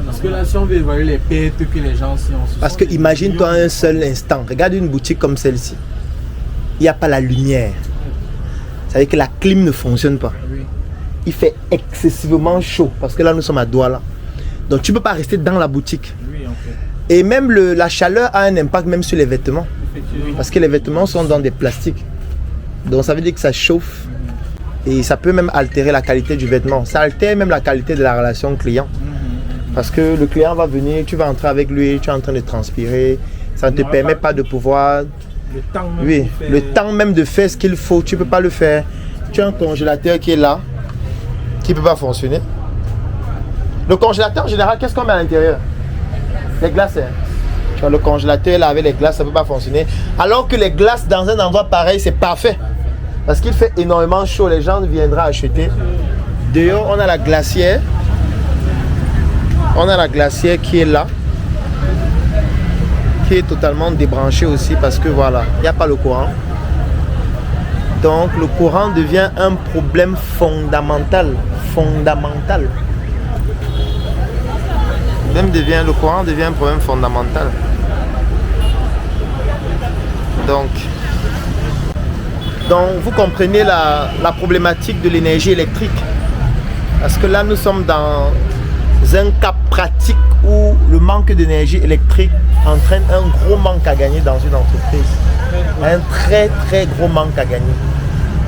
Parce que là, si on veut évaluer les pertes que les gens si on se Parce que imagine-toi un seul instant, regarde une boutique comme celle-ci. Il n'y a pas la lumière. Ça veut dire que la clim ne fonctionne pas. Oui. Il fait excessivement chaud parce que là nous sommes à Douala. Donc tu ne peux pas rester dans la boutique. Oui, en fait. Et même la chaleur a un impact même sur les vêtements. Effectivement. Parce que les vêtements sont dans des plastiques. Donc ça veut dire que ça chauffe. Et ça peut même altérer la qualité du vêtement. Ça altère même la qualité de la relation client. Parce que le client va venir, tu vas entrer avec lui, tu es en train de transpirer. Ça ne te permet pas de pouvoir... Le temps même. Oui, pour faire- le temps même de faire ce qu'il faut, tu ne peux pas le faire. Tu as un congélateur qui est là, qui ne peut pas fonctionner. Le congélateur en général, qu'est-ce qu'on met à l'intérieur? Les glaces. Hein. Tu as le congélateur là avec les glaces, ça ne peut pas fonctionner. Alors que les glaces dans un endroit pareil, c'est parfait. Parce qu'il fait énormément chaud, les gens viendront acheter. Dehors, on a la glacière. On a la glacière qui est là. Qui est totalement débranchée aussi parce que voilà, il n'y a pas le courant. Donc le courant devient un problème fondamental. Le courant devient un problème fondamental. Donc vous comprenez la problématique de l'énergie électrique. Parce que là nous sommes dans un cas pratique où le manque d'énergie électrique entraîne un gros manque à gagner dans une entreprise. Un très très gros manque à gagner.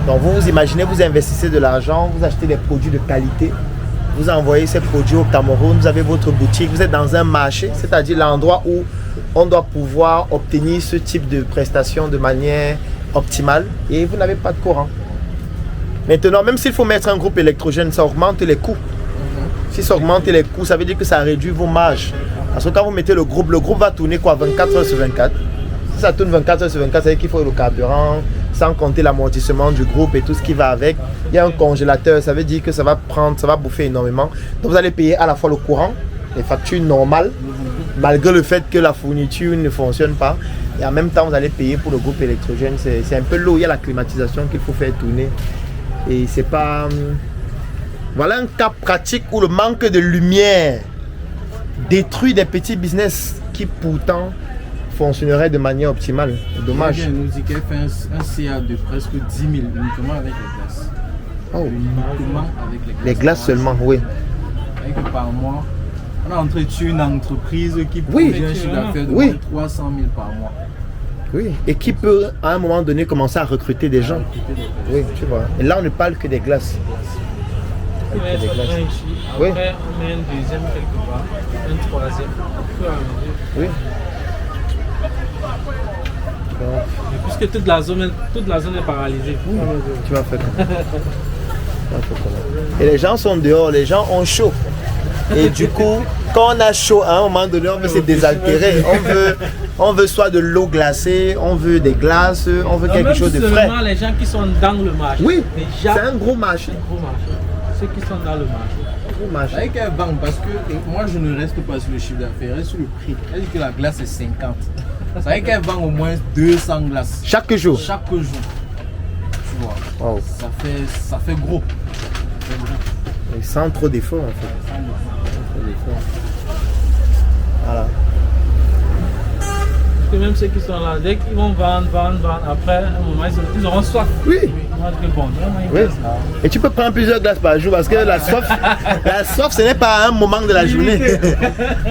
Donc vous imaginez, vous investissez de l'argent, vous achetez des produits de qualité, vous envoyez ces produits au Cameroun, vous avez votre boutique, vous êtes dans un marché, c'est-à-dire l'endroit où on doit pouvoir obtenir ce type de prestations de manière optimale et vous n'avez pas de courant. Maintenant, même s'il faut mettre un groupe électrogène, ça augmente les coûts. Si ça augmente les coûts, ça veut dire que ça réduit vos marges. Parce que quand vous mettez le groupe va tourner quoi 24 heures sur 24. Si ça tourne 24 heures sur 24, ça veut dire qu'il faut le carburant, sans compter l'amortissement du groupe et tout ce qui va avec. Il y a un congélateur, ça veut dire que ça va bouffer énormément. Donc vous allez payer à la fois le courant, les factures normales, malgré le fait que la fourniture ne fonctionne pas. Et en même temps, vous allez payer pour le groupe électrogène. C'est un peu lourd, il y a la climatisation qu'il faut faire tourner. Et c'est pas... Voilà un cas pratique où le manque de lumière détruit des petits business qui pourtant fonctionneraient de manière optimale. Dommage. Nous dit qu'elle fait un CA de presque 10 000 uniquement avec les glaces. Oh. Uniquement avec les glaces. Les glaces seulement, oui. Avec que par mois, on a entretenu une entreprise qui produit un chiffre d'affaires de 300 000 par mois. Oui, et qui peut à un moment donné commencer à recruter des gens. Oui, tu vois. Et là, on ne parle que des glaces. On met un ici, Oui. après on met un deuxième quelque part, un troisième, au fur et à mesure. Oui. Et puisque toute la zone est paralysée, Tu vas faire. Et les gens sont dehors, les gens ont chaud. Et du coup, quand on a chaud, à un moment donné, on veut se désaltérer. On veut soit de l'eau glacée, on veut des glaces, on veut quelque chose de frais. Seulement les gens qui sont dans le marché. Oui, déjà, c'est un gros marché. Ceux qui sont dans le marché. Avec un banque, parce que moi je ne reste pas sur le chiffre d'affaires, je reste sur le prix. Elle dit que la glace est 50. Ça veut dire qu'elle vend au moins 200 glaces. Chaque jour. Chaque jour. Tu vois. Wow. Ça fait gros. Et sans trop d'efforts en fait. Voilà. Parce que même ceux qui sont là, dès qu'ils vont vendre, après un moment ils auront soif. Oui. Bon, Oui. Et tu peux prendre plusieurs glaces par jour parce que la soif, ce n'est pas un moment de la journée.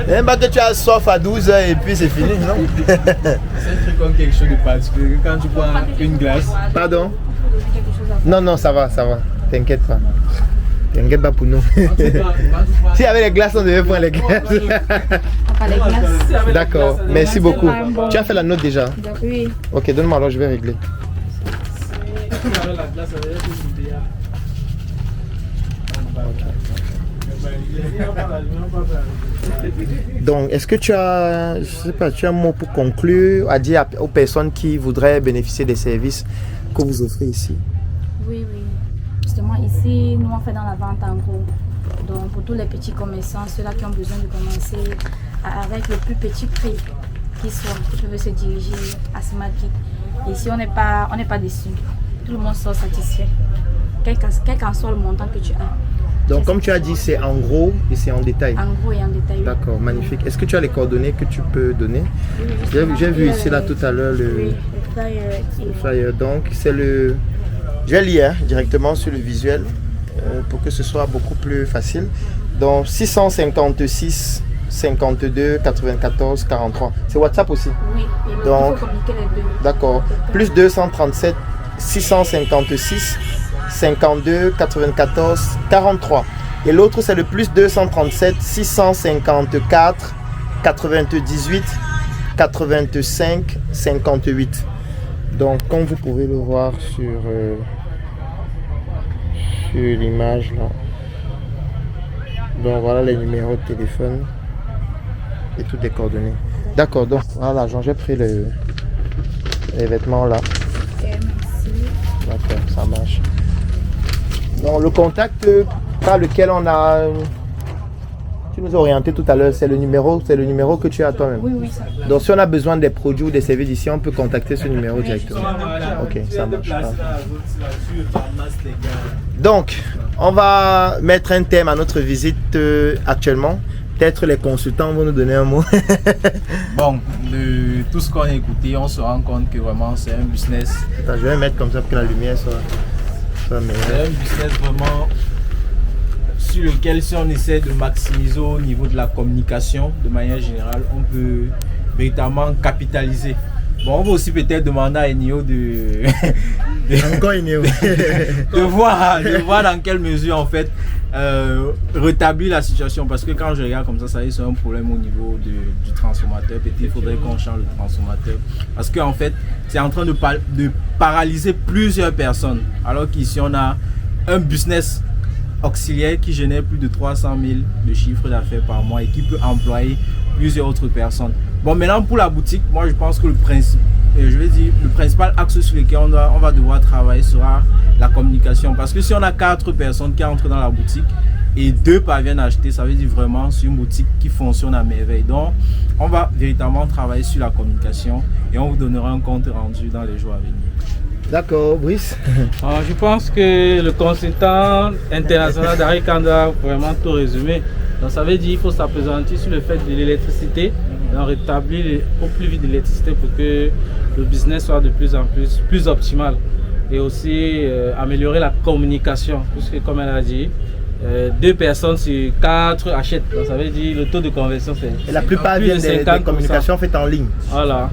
Même pas que tu as soif à 12h et puis c'est fini, non? C'est un truc comme quelque chose de particulier. Quand tu prends une glace. Pardon? Non, ça va. T'inquiète pas. T'inquiète pas pour nous. Si avec les glaces, on devait prendre les glaces. D'accord, merci beaucoup. Tu as fait la note déjà? Oui. Ok, donne-moi alors, je vais régler. Donc, est-ce que tu as, tu as un mot pour conclure, à dire aux personnes qui voudraient bénéficier des services que vous offrez ici? Oui. Justement, ici, nous on fait dans la vente en gros. Donc, pour tous les petits commerçants, ceux-là qui ont besoin de commencer avec le plus petit prix qui soit, qui peuvent se diriger à Smart Kit. Ici, on n'est pas déçus. Tout le monde sort satisfait. Quel qu'en soit le montant que tu as. Donc, comme tu as dit, c'est en gros et c'est en détail. En gros et en détail. D'accord, magnifique. Est-ce que tu as les coordonnées que tu peux donner? Oui, j'ai vu ici là tout à l'heure le flyer. Donc, c'est le... Je vais lire directement sur le visuel pour que ce soit beaucoup plus facile. Donc, 656 52 94 43. C'est WhatsApp aussi? Oui, et donc, il faut communiquer les deux. D'accord. Plus 237 656 52 94 43. Et l'autre, c'est le plus 237 654 98 85 58. Donc, comme vous pouvez le voir sur l'image là. Donc, voilà les numéros de téléphone et toutes les coordonnées. D'accord, donc voilà, j'ai pris les vêtements là. D'accord, ça marche. Donc, le contact par lequel on a... Tu nous as orienté tout à l'heure, c'est le numéro que tu as toi-même. Oui, ça. Donc si on a besoin des produits ou des services ici, on peut contacter ce numéro directement. Ok, ça marche. Donc, on va mettre un thème à notre visite actuellement. Peut-être les consultants vont nous donner un mot. Bon, de tout ce qu'on a écouté, on se rend compte que vraiment c'est un business. Attends, je vais mettre comme ça pour que la lumière soit meilleure. C'est un business vraiment sur lequel, si on essaie de maximiser au niveau de la communication de manière générale, on peut véritablement capitaliser. Bon, on va aussi peut-être demander à Enio Encore Enio. de voir dans quelle mesure en fait rétablir la situation, parce que quand je regarde comme ça, ça y est, c'est un problème au niveau du transformateur. Peut-être il faudrait qu'on change le transformateur, parce qu'en fait c'est en train de paralyser plusieurs personnes, alors qu'ici on a un business auxiliaire qui génère plus de 300 000 de chiffre d'affaires par mois et qui peut employer plusieurs autres personnes. Bon, maintenant pour la boutique, moi je pense que le principal axe sur lequel on va devoir travailler sera la communication, parce que si on a 4 personnes qui entrent dans la boutique et 2 parviennent à acheter, ça veut dire vraiment c'est une boutique qui fonctionne à merveille. Donc on va véritablement travailler sur la communication et on vous donnera un compte rendu dans les jours à venir. D'accord, Brice. Je pense que le consultant international d'Harry Kanda a vraiment tout résumé. Donc ça veut dire qu'il faut s'appesantir sur le fait de l'électricité, donc rétablir au plus vite l'électricité pour que le business soit de plus en plus optimal. Et aussi améliorer la communication, puisque comme elle a dit, 2 personnes sur 4 achètent. Donc ça veut dire le taux de conversion c'est... Et la plupart viennent des communications faites en ligne. Voilà.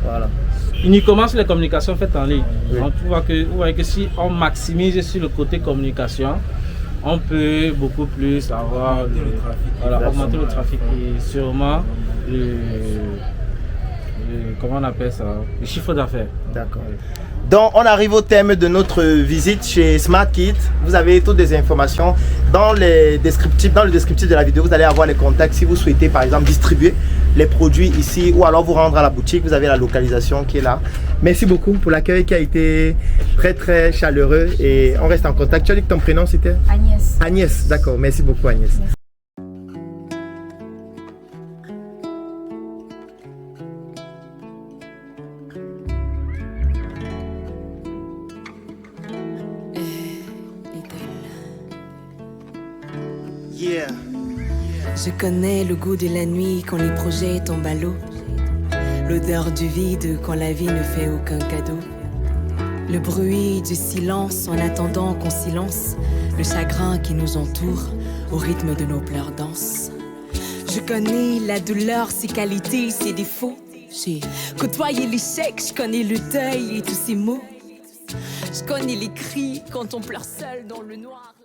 Uniquement sur les communications faites en ligne. Oui. Donc vous voyez que si on maximise sur le côté communication, on peut beaucoup plus avoir augmenter le trafic et sûrement comment on appelle ça, le chiffre d'affaires. D'accord. Donc, on arrive au terme de notre visite chez Smart Kit. Vous avez toutes les informations dans le descriptif de la vidéo. Vous allez avoir les contacts si vous souhaitez, par exemple, distribuer les produits ici ou alors vous rendre à la boutique. Vous avez la localisation qui est là. Merci beaucoup pour l'accueil qui a été très très chaleureux et on reste en contact. Tu as dit que ton prénom c'était Agnès. Agnès, d'accord. Merci beaucoup Agnès. Merci. Yeah. Je connais le goût de la nuit quand les projets tombent à l'eau. L'odeur du vide quand la vie ne fait aucun cadeau. Le bruit du silence en attendant qu'on silence le chagrin qui nous entoure au rythme de nos pleurs dansent. Je connais la douleur, ses qualités, ses défauts. J'ai côtoyé l'échec, je connais le deuil et tous ses mots. Je connais les cris quand on pleure seul dans le noir.